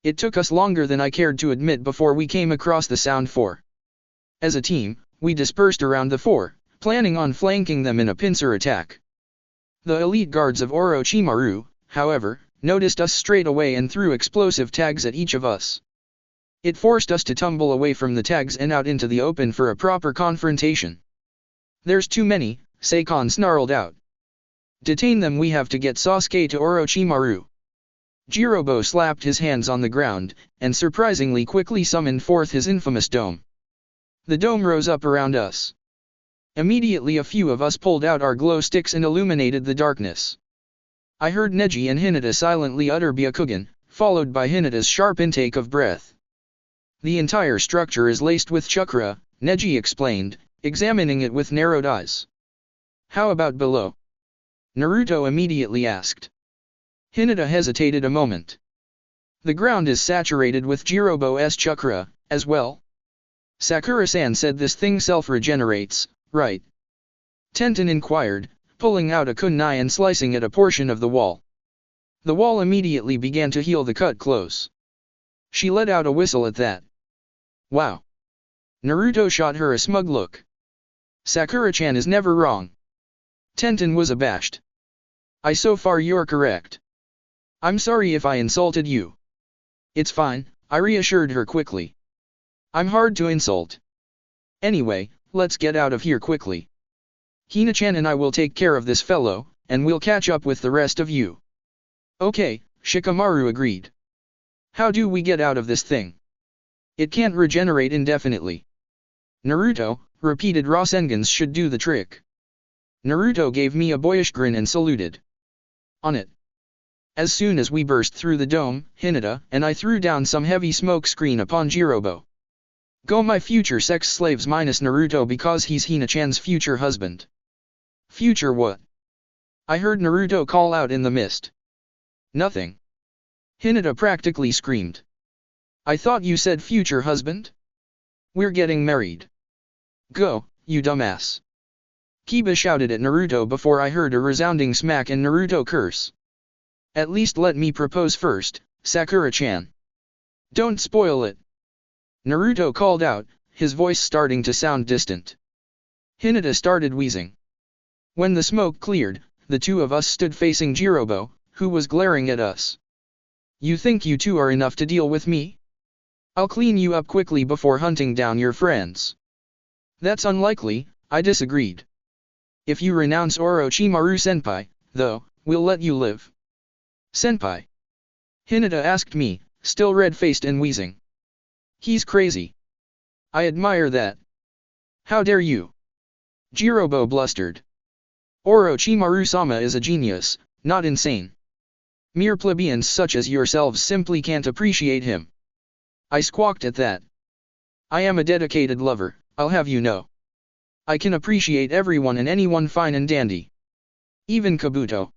It took us longer than I cared to admit before we came across the Sound 4. As a team, we dispersed around the 4, planning on flanking them in a pincer attack. The elite guards of Orochimaru, however, noticed us straight away and threw explosive tags at each of us. It forced us to tumble away from the tags and out into the open for a proper confrontation. "There's too many," Seikon snarled out. "Detain them, we have to get Sasuke to Orochimaru." Jirobo slapped his hands on the ground, and surprisingly quickly summoned forth his infamous dome. The dome rose up around us. Immediately a few of us pulled out our glow sticks and illuminated the darkness. I heard Neji and Hinata silently utter Byakugan, followed by Hinata's sharp intake of breath. "The entire structure is laced with chakra," Neji explained, examining it with narrowed eyes. "How about below?" Naruto immediately asked. Hinata hesitated a moment. "The ground is saturated with Jirobo's chakra, as well." "Sakura-san said this thing self-regenerates, right?" Tenten inquired, pulling out a kunai and slicing at a portion of the wall. The wall immediately began to heal the cut close. She let out a whistle at that. "Wow." Naruto shot her a smug look. "Sakura-chan is never wrong." Tenten was abashed. So far you're correct." "I'm sorry if I insulted you." "It's fine," I reassured her quickly. "I'm hard to insult. Anyway, let's get out of here quickly. Hina-chan and I will take care of this fellow, and we'll catch up with the rest of you." "Okay," Shikamaru agreed. "How do we get out of this thing?" "It can't regenerate indefinitely." "Naruto," repeated Rasengan's, "should do the trick." Naruto gave me a boyish grin and saluted. "On it." As soon as we burst through the dome, Hinata and I threw down some heavy smoke screen upon Jirobo. "Go my future sex slaves minus Naruto because he's Hina-chan's future husband." "Future what?" I heard Naruto call out in the mist. "Nothing." Hinata practically screamed. "I thought you said future husband?" "We're getting married." "Go, you dumbass." Kiba shouted at Naruto before I heard a resounding smack and Naruto curse. "At least let me propose first, Sakura-chan." "Don't spoil it." Naruto called out, his voice starting to sound distant. Hinata started wheezing. When the smoke cleared, the 2 of us stood facing Jirobo, who was glaring at us. "You think you 2 are enough to deal with me? I'll clean you up quickly before hunting down your friends." "That's unlikely," I disagreed. "If you renounce Orochimaru-senpai, though, we'll let you live." "Senpai?" Hinata asked me, still red-faced and wheezing. "He's crazy." "I admire that." "How dare you?" Jirobo blustered. "Orochimaru-sama is a genius, not insane. Mere plebeians such as yourselves simply can't appreciate him." I squawked at that. "I am a dedicated lover, I'll have you know. I can appreciate everyone and anyone fine and dandy." "Even Kabuto?"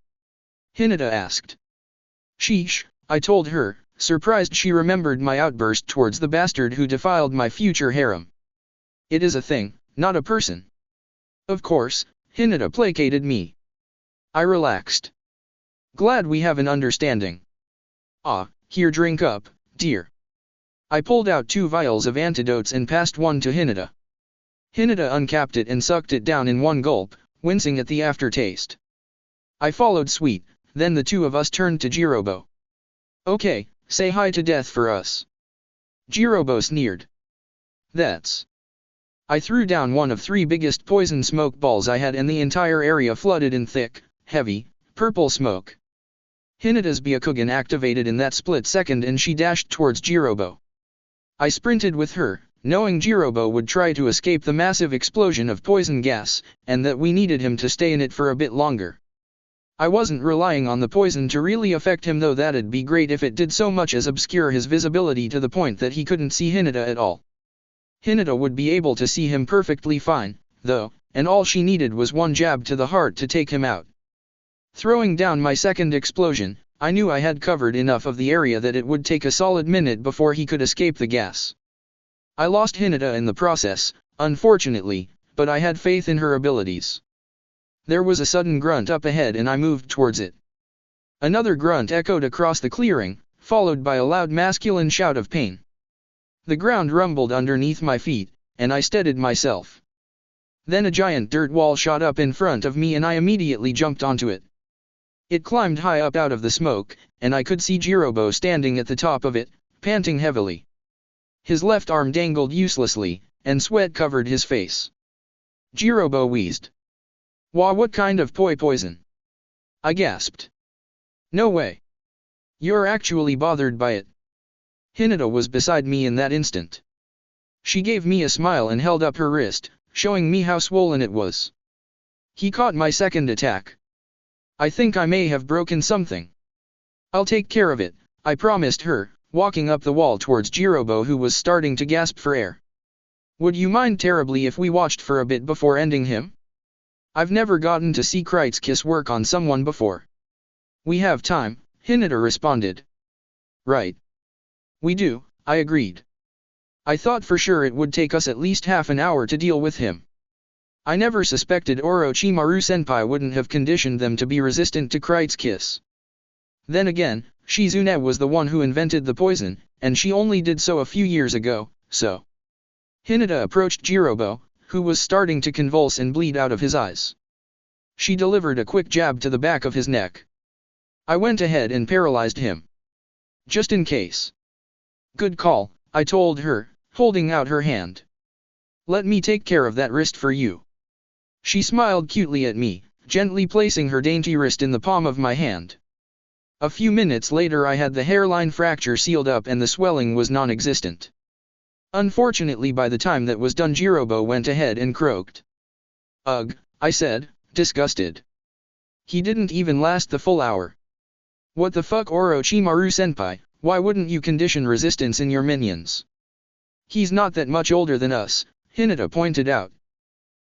Hinata asked. "Sheesh," I told her, surprised she remembered my outburst towards the bastard who defiled my future harem. "It is a thing, not a person. Of course, Hinata placated me. I relaxed. Glad we have an understanding. Ah, here, drink up, dear. I pulled out 2 vials of antidotes and passed one to Hinata. Hinata uncapped it and sucked it down in one gulp, wincing at the aftertaste. I followed suit, then the 2 of us turned to Jirobo. Okay, say hi to death for us. Jirobo sneered. That's. I threw down one of 3 biggest poison smoke balls I had and the entire area flooded in thick, heavy, purple smoke. Hinata's Byakugan activated in that split second and she dashed towards Jirobo. I sprinted with her, knowing Jirobo would try to escape the massive explosion of poison gas, and that we needed him to stay in it for a bit longer. I wasn't relying on the poison to really affect him, though that'd be great if it did so much as obscure his visibility to the point that he couldn't see Hinata at all. Hinata would be able to see him perfectly fine, though, and all she needed was one jab to the heart to take him out. Throwing down my second explosion, I knew I had covered enough of the area that it would take a solid minute before he could escape the gas. I lost Hinata in the process, unfortunately, but I had faith in her abilities. There was a sudden grunt up ahead and I moved towards it. Another grunt echoed across the clearing, followed by a loud masculine shout of pain. The ground rumbled underneath my feet, and I steadied myself. Then a giant dirt wall shot up in front of me and I immediately jumped onto it. It climbed high up out of the smoke, and I could see Jirobo standing at the top of it, panting heavily. His left arm dangled uselessly, and sweat covered his face. Jirobo wheezed. "Wah, what kind of poison?" I gasped. "No way. You're actually bothered by it." Hinata was beside me in that instant. She gave me a smile and held up her wrist, showing me how swollen it was. He caught my second attack. "I think I may have broken something." "I'll take care of it," I promised her, walking up the wall towards Jirobo, who was starting to gasp for air. "Would you mind terribly if we watched for a bit before ending him? I've never gotten to see Kright's kiss work on someone before." "We have time," Hinata responded. "Right. We do," I agreed. I thought for sure it would take us at least half an hour to deal with him. I never suspected Orochimaru-senpai wouldn't have conditioned them to be resistant to Kright's kiss. Then again, Shizune was the one who invented the poison, and she only did so a few years ago, so. Hinata approached Jirobo, who was starting to convulse and bleed out of his eyes. She delivered a quick jab to the back of his neck. I went ahead and paralyzed him. Just in case. "Good call," I told her, holding out her hand. "Let me take care of that wrist for you." She smiled cutely at me, gently placing her dainty wrist in the palm of my hand. A few minutes later I had the hairline fracture sealed up and the swelling was non-existent. Unfortunately, by the time that was done, Jirobo went ahead and croaked. "Ugh," I said, disgusted. "He didn't even last the full hour. What the fuck, Orochimaru-senpai, why wouldn't you condition resistance in your minions?" "He's not that much older than us," Hinata pointed out.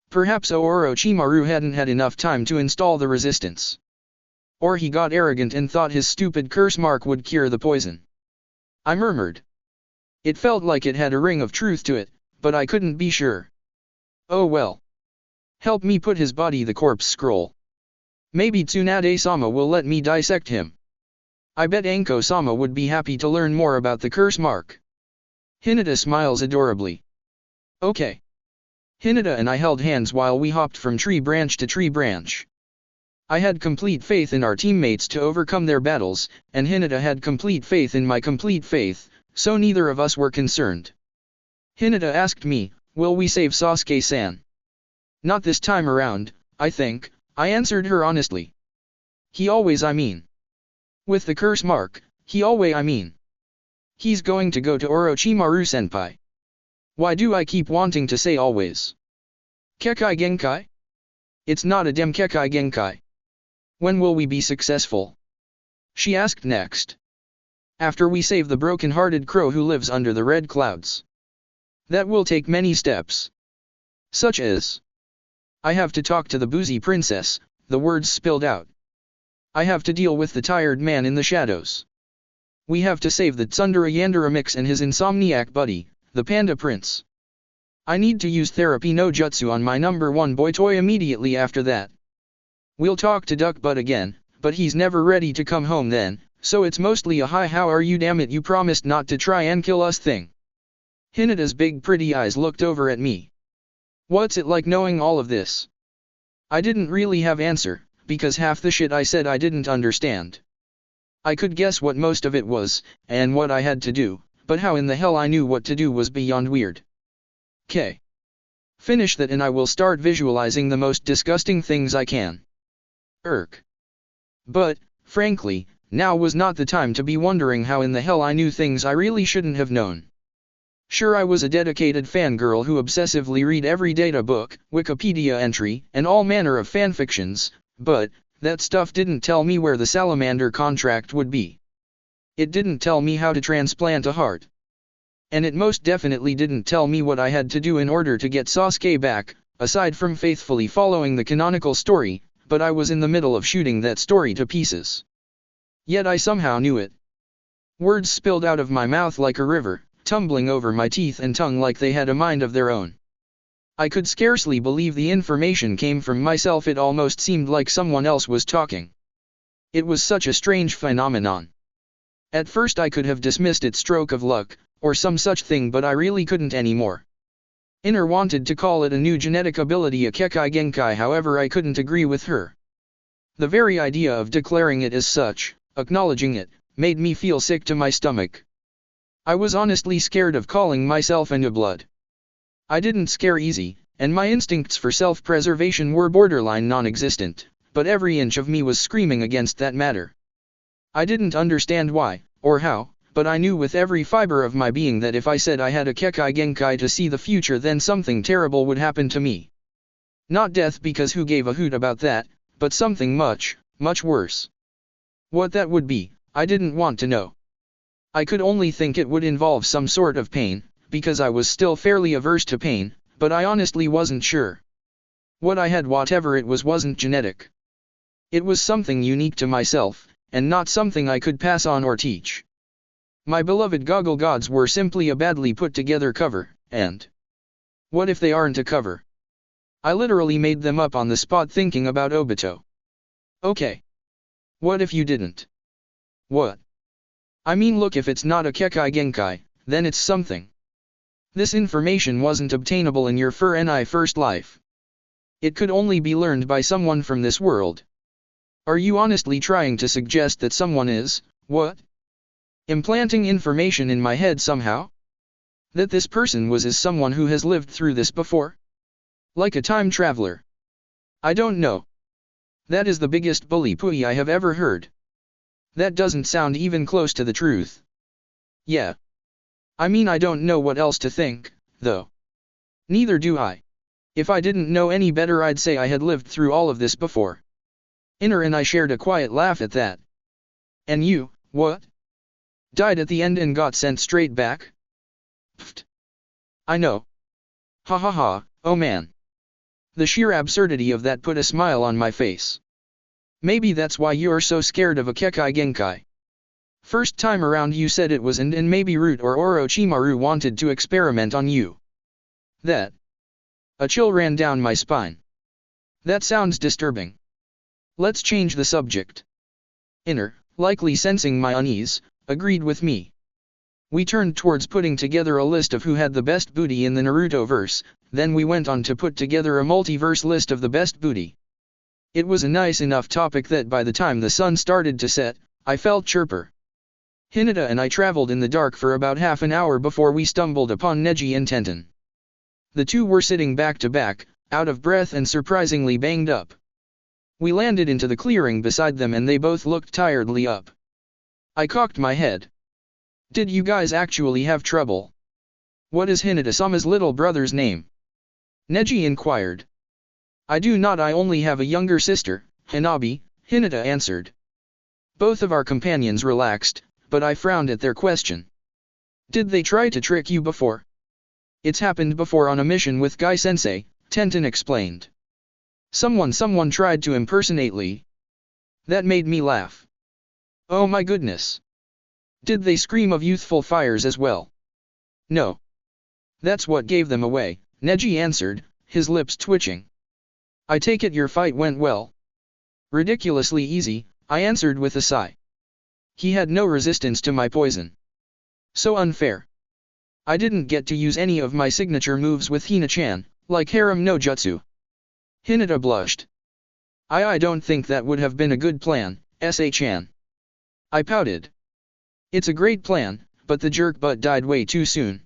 "Perhaps Orochimaru hadn't had enough time to install the resistance. Or he got arrogant and thought his stupid curse mark would cure the poison." I murmured. It felt like it had a ring of truth to it, but I couldn't be sure. "Oh well. Help me put his body the corpse scroll. Maybe Tsunade-sama will let me dissect him. I bet Anko-sama would be happy to learn more about the curse mark." Hinata smiles adorably. "Okay." Hinata and I held hands while we hopped from tree branch to tree branch. I had complete faith in our teammates to overcome their battles, and Hinata had complete faith in my complete faith, so neither of us were concerned. Hinata asked me, "Will we save Sasuke-san?" "Not this time around, I think," I answered her honestly. With the curse mark, he's going to go to Orochimaru-senpai. Why do I keep wanting to say always? Kekai Genkai? It's not a dem Kekai Genkai. When will we be successful?" she asked next. "After we save the broken-hearted crow who lives under the red clouds. That will take many steps. Such as, I have to talk to the boozy princess," the words spilled out. "I have to deal with the tired man in the shadows. We have to save the Tsundere Yandere mix and his insomniac buddy, the panda prince. I need to use therapy no jutsu on my number one boy toy immediately after that. We'll talk to Duck Butt again, but he's never ready to come home then, so it's mostly a hi how are you damn it you promised not to try and kill us thing. Hinata's big pretty eyes looked over at me. What's it like knowing all of this? I didn't really have answer, because half the shit I said I didn't understand. I could guess what most of it was, and what I had to do, but how in the hell I knew what to do was beyond weird. K. Finish that and I will start visualizing the most disgusting things I can. But, frankly, now was not the time to be wondering how in the hell I knew things I really shouldn't have known. Sure, I was a dedicated fangirl who obsessively read every data book, Wikipedia entry, and all manner of fanfictions, but that stuff didn't tell me where the salamander contract would be. It didn't tell me how to transplant a heart. And it most definitely didn't tell me what I had to do in order to get Sasuke back, aside from faithfully following the canonical story, but I was in the middle of shooting that story to pieces. Yet I somehow knew it. Words spilled out of my mouth like a river, tumbling over my teeth and tongue like they had a mind of their own. I could scarcely believe the information came from myself. It almost seemed like someone else was talking. It was such a strange phenomenon. At first I could have dismissed it stroke of luck, or some such thing, but I really couldn't anymore. Inner wanted to call it a new genetic ability, a Kekai Genkai, however I couldn't agree with her. The very idea of declaring it as such, acknowledging it, made me feel sick to my stomach. I was honestly scared of calling myself a new blood. I didn't scare easy, and my instincts for self-preservation were borderline non-existent, but every inch of me was screaming against that matter. I didn't understand why, or how, but I knew with every fiber of my being that if I said I had a Kekai Genkai to see the future, then something terrible would happen to me. Not death, because who gave a hoot about that, but something much, much worse. What that would be, I didn't want to know. I could only think it would involve some sort of pain, because I was still fairly averse to pain, but I honestly wasn't sure. What I had, whatever it was, wasn't genetic. It was something unique to myself, and not something I could pass on or teach. My beloved goggle gods were simply a badly put together cover, and what if they aren't a cover? I literally made them up on the spot thinking about Obito. Okay. What if you didn't? What? I mean, look, if it's not a Kekai Genkai, then it's something. This information wasn't obtainable in your first life. It could only be learned by someone from this world. Are you honestly trying to suggest that someone is, what? Implanting information in my head somehow? That this person is someone who has lived through this before? Like a time traveler? I don't know. That is the biggest bully pooey I have ever heard. That doesn't sound even close to the truth. Yeah. I mean, I don't know what else to think, though. Neither do I. If I didn't know any better, I'd say I had lived through all of this before. Inner and I shared a quiet laugh at that. And you, what? Died at the end and got sent straight back? Pfft. I know. Ha ha ha, oh man. The sheer absurdity of that put a smile on my face. Maybe that's why you're so scared of a Kekai Genkai. First time around you said it was, and maybe Root or Orochimaru wanted to experiment on you. That. A chill ran down my spine. That sounds disturbing. Let's change the subject. Inner, likely sensing my unease, agreed with me. We turned towards putting together a list of who had the best booty in the Naruto-verse, then we went on to put together a multiverse list of the best booty. It was a nice enough topic that by the time the sun started to set, I felt chirper. Hinata and I traveled in the dark for about half an hour before we stumbled upon Neji and Tenten. The two were sitting back to back, out of breath and surprisingly banged up. We landed into the clearing beside them and they both looked tiredly up. I cocked my head. Did you guys actually have trouble? What is Hinata-sama's little brother's name? Neji inquired. I do not, I only have a younger sister, Hanabi, Hinata answered. Both of our companions relaxed, but I frowned at their question. Did they try to trick you before? It's happened before on a mission with Guy-sensei, Tenten explained. Someone tried to impersonate Lee. That made me laugh. Oh my goodness. Did they scream of youthful fires as well? No. That's what gave them away, Neji answered, his lips twitching. I take it your fight went well. Ridiculously easy, I answered with a sigh. He had no resistance to my poison. So unfair. I didn't get to use any of my signature moves with Hina-chan, like Harem no Jutsu. Hinata blushed. I don't think that would have been a good plan, SA-chan. I pouted. It's a great plan, but the jerk butt died way too soon.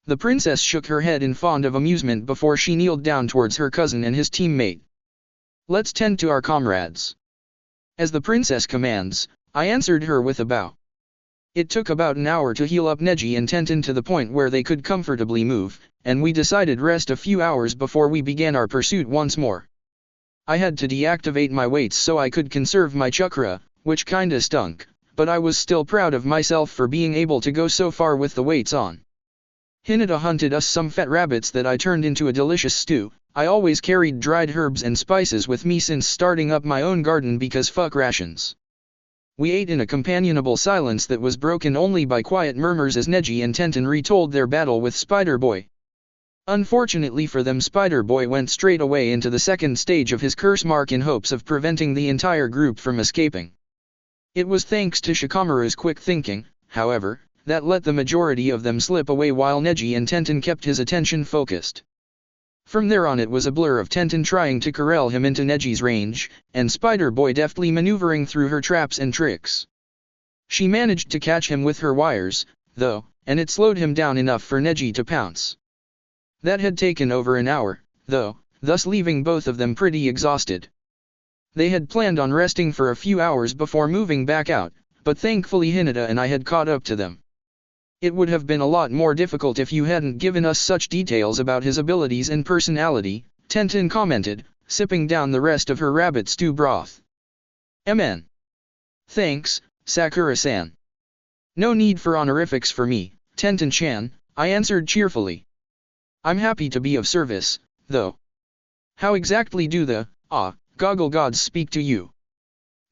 The princess shook her head in fond of amusement before she kneeled down towards her cousin and his teammate. Let's tend to our comrades. As the princess commands, I answered her with a bow. It took about an hour to heal up Neji and Tenten to the point where they could comfortably move, and we decided rest a few hours before we began our pursuit once more. I had to deactivate my weights so I could conserve my chakra, which kinda stunk, but I was still proud of myself for being able to go so far with the weights on. Hinata hunted us some fat rabbits that I turned into a delicious stew. I always carried dried herbs and spices with me since starting up my own garden because fuck rations. We ate in a companionable silence that was broken only by quiet murmurs as Neji and Tenten retold their battle with Spider Boy. Unfortunately for them, Spider Boy went straight away into the second stage of his curse mark in hopes of preventing the entire group from escaping. It was thanks to Shikamaru's quick thinking, however, that let the majority of them slip away while Neji and Tenten kept his attention focused. From there on it was a blur of Tenten trying to corral him into Neji's range, and Spider Boy deftly maneuvering through her traps and tricks. She managed to catch him with her wires, though, and it slowed him down enough for Neji to pounce. That had taken over an hour, though, thus leaving both of them pretty exhausted. They had planned on resting for a few hours before moving back out, but thankfully Hinata and I had caught up to them. It would have been a lot more difficult if you hadn't given us such details about his abilities and personality, Tenten commented, sipping down the rest of her rabbit stew broth. MN. Thanks, Sakura-san. No need for honorifics for me, Tenten-chan, I answered cheerfully. I'm happy to be of service, though. How exactly do the, goggle gods speak to you?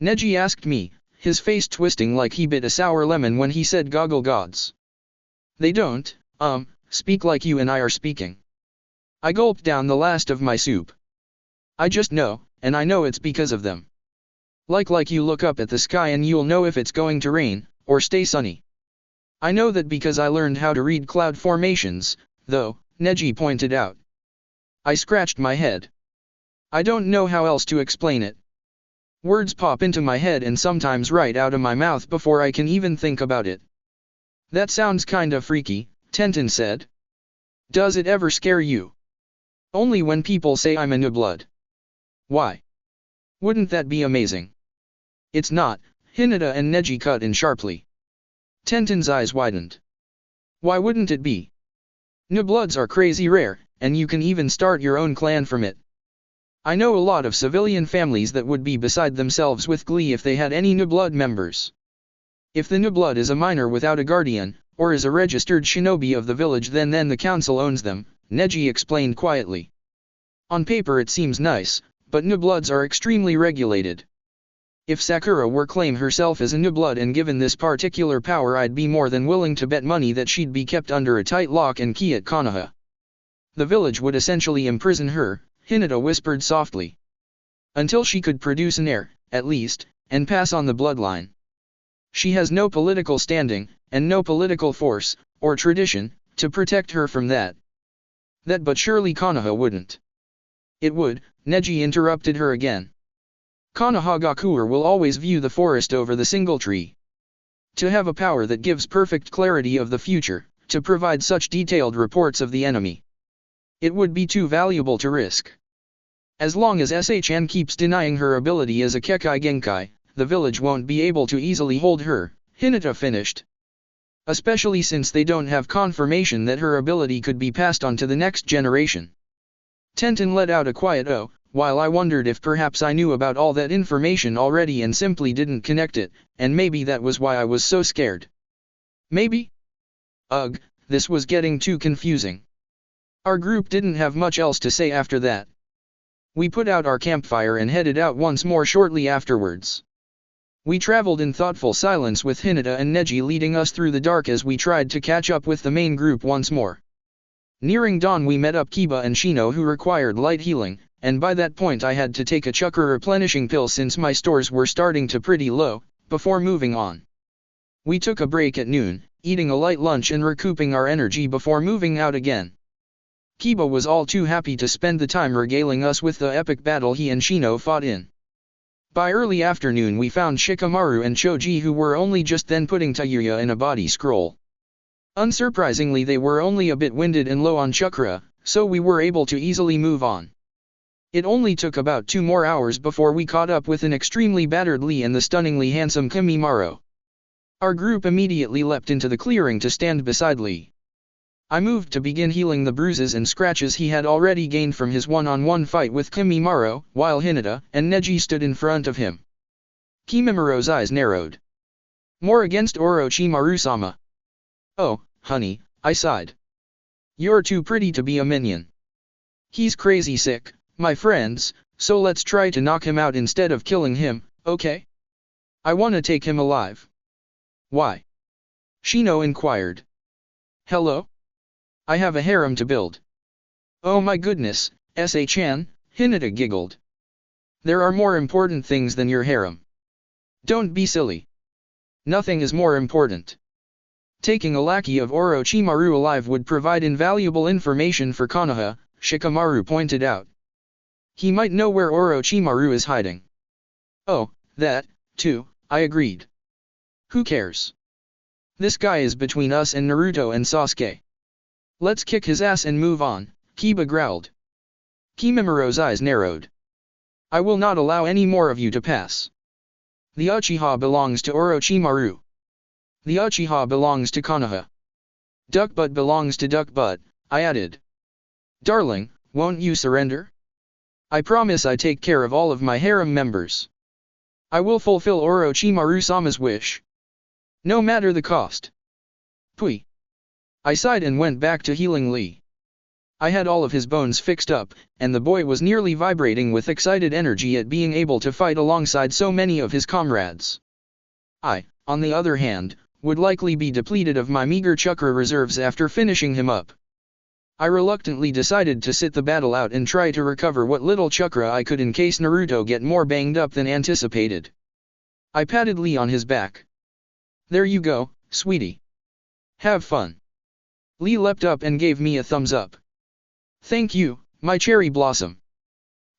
Neji asked me, his face twisting like he bit a sour lemon when he said goggle gods. They don't, speak like you and I are speaking. I gulped down the last of my soup. I just know, and I know it's because of them. Like you look up at the sky and you'll know if it's going to rain, or stay sunny. I know that because I learned how to read cloud formations, though, Neji pointed out. I scratched my head. I don't know how else to explain it. Words pop into my head and sometimes right out of my mouth before I can even think about it. That sounds kinda freaky, Tenten said. Does it ever scare you? Only when people say I'm a new blood. Why? Wouldn't that be amazing? It's not, Hinata and Neji cut in sharply. Tenten's eyes widened. Why wouldn't it be? New bloods are crazy rare, and you can even start your own clan from it. I know a lot of civilian families that would be beside themselves with glee if they had any new blood members. If the new blood is a minor without a guardian, or is a registered shinobi of the village, then the council owns them, Neji explained quietly. On paper it seems nice, but new bloods are extremely regulated. If Sakura were claim herself as a new blood and given this particular power, I'd be more than willing to bet money that she'd be kept under a tight lock and key at Konoha. The village would essentially imprison her, Hinata whispered softly. Until she could produce an heir, at least, and pass on the bloodline. She has no political standing, and no political force, or tradition, to protect her from that. But surely Konoha wouldn't. It would, Neji interrupted her again. Konohagakure will always view the forest over the single tree. To have a power that gives perfect clarity of the future, to provide such detailed reports of the enemy. It would be too valuable to risk. As long as SHN keeps denying her ability as a Kekai Genkai, the village won't be able to easily hold her, Hinata finished. Especially since they don't have confirmation that her ability could be passed on to the next generation. Tenten let out a quiet "oh," while I wondered if perhaps I knew about all that information already and simply didn't connect it, and maybe that was why I was so scared. Maybe? Ugh, this was getting too confusing. Our group didn't have much else to say after that. We put out our campfire and headed out once more shortly afterwards. We traveled in thoughtful silence with Hinata and Neji leading us through the dark as we tried to catch up with the main group once more. Nearing dawn we met up Kiba and Shino who required light healing, and by that point I had to take a chakra replenishing pill since my stores were starting to pretty low, before moving on. We took a break at noon, eating a light lunch and recouping our energy before moving out again. Kiba was all too happy to spend the time regaling us with the epic battle he and Shino fought in. By early afternoon we found Shikamaru and Choji who were only just then putting Tayuya in a body scroll. Unsurprisingly they were only a bit winded and low on chakra, so we were able to easily move on. It only took about 2 more hours before we caught up with an extremely battered Lee and the stunningly handsome Kimimaro. Our group immediately leapt into the clearing to stand beside Lee. I moved to begin healing the bruises and scratches he had already gained from his one-on-one fight with Kimimaro, while Hinata and Neji stood in front of him. Kimimaro's eyes narrowed. More against Orochimaru-sama. Oh, honey, I sighed. You're too pretty to be a minion. He's crazy sick, my friends, so let's try to knock him out instead of killing him, okay? I wanna take him alive. Why? Shino inquired. Hello? I have a harem to build. Oh my goodness, S.A.-chan, Hinata giggled. There are more important things than your harem. Don't be silly. Nothing is more important. Taking a lackey of Orochimaru alive would provide invaluable information for Konoha, Shikamaru pointed out. He might know where Orochimaru is hiding. Oh, that, too, I agreed. Who cares? This guy is between us and Naruto and Sasuke. Let's kick his ass and move on, Kiba growled. Kimimaro's eyes narrowed. I will not allow any more of you to pass. The Uchiha belongs to Orochimaru. The Uchiha belongs to Konoha. Duckbutt belongs to Duckbutt, I added. Darling, won't you surrender? I promise I take care of all of my harem members. I will fulfill Orochimaru-sama's wish. No matter the cost. Pui. I sighed and went back to healing Lee. I had all of his bones fixed up, and the boy was nearly vibrating with excited energy at being able to fight alongside so many of his comrades. I, on the other hand, would likely be depleted of my meager chakra reserves after finishing him up. I reluctantly decided to sit the battle out and try to recover what little chakra I could in case Naruto get more banged up than anticipated. I patted Lee on his back. There you go, sweetie. Have fun. Lee leapt up and gave me a thumbs up. Thank you, my cherry blossom.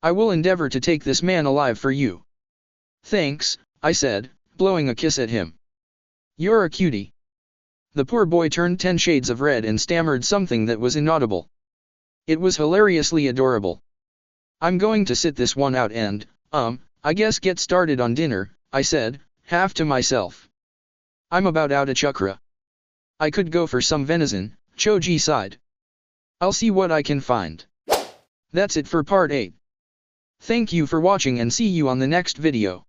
I will endeavor to take this man alive for you. Thanks, I said, blowing a kiss at him. You're a cutie. The poor boy turned 10 shades of red and stammered something that was inaudible. It was hilariously adorable. I'm going to sit this one out and, I guess get started on dinner, I said, half to myself. I'm about out of chakra. I could go for some venison, Choji sighed. I'll see what I can find. That's it for part 8. Thank you for watching and see you on the next video.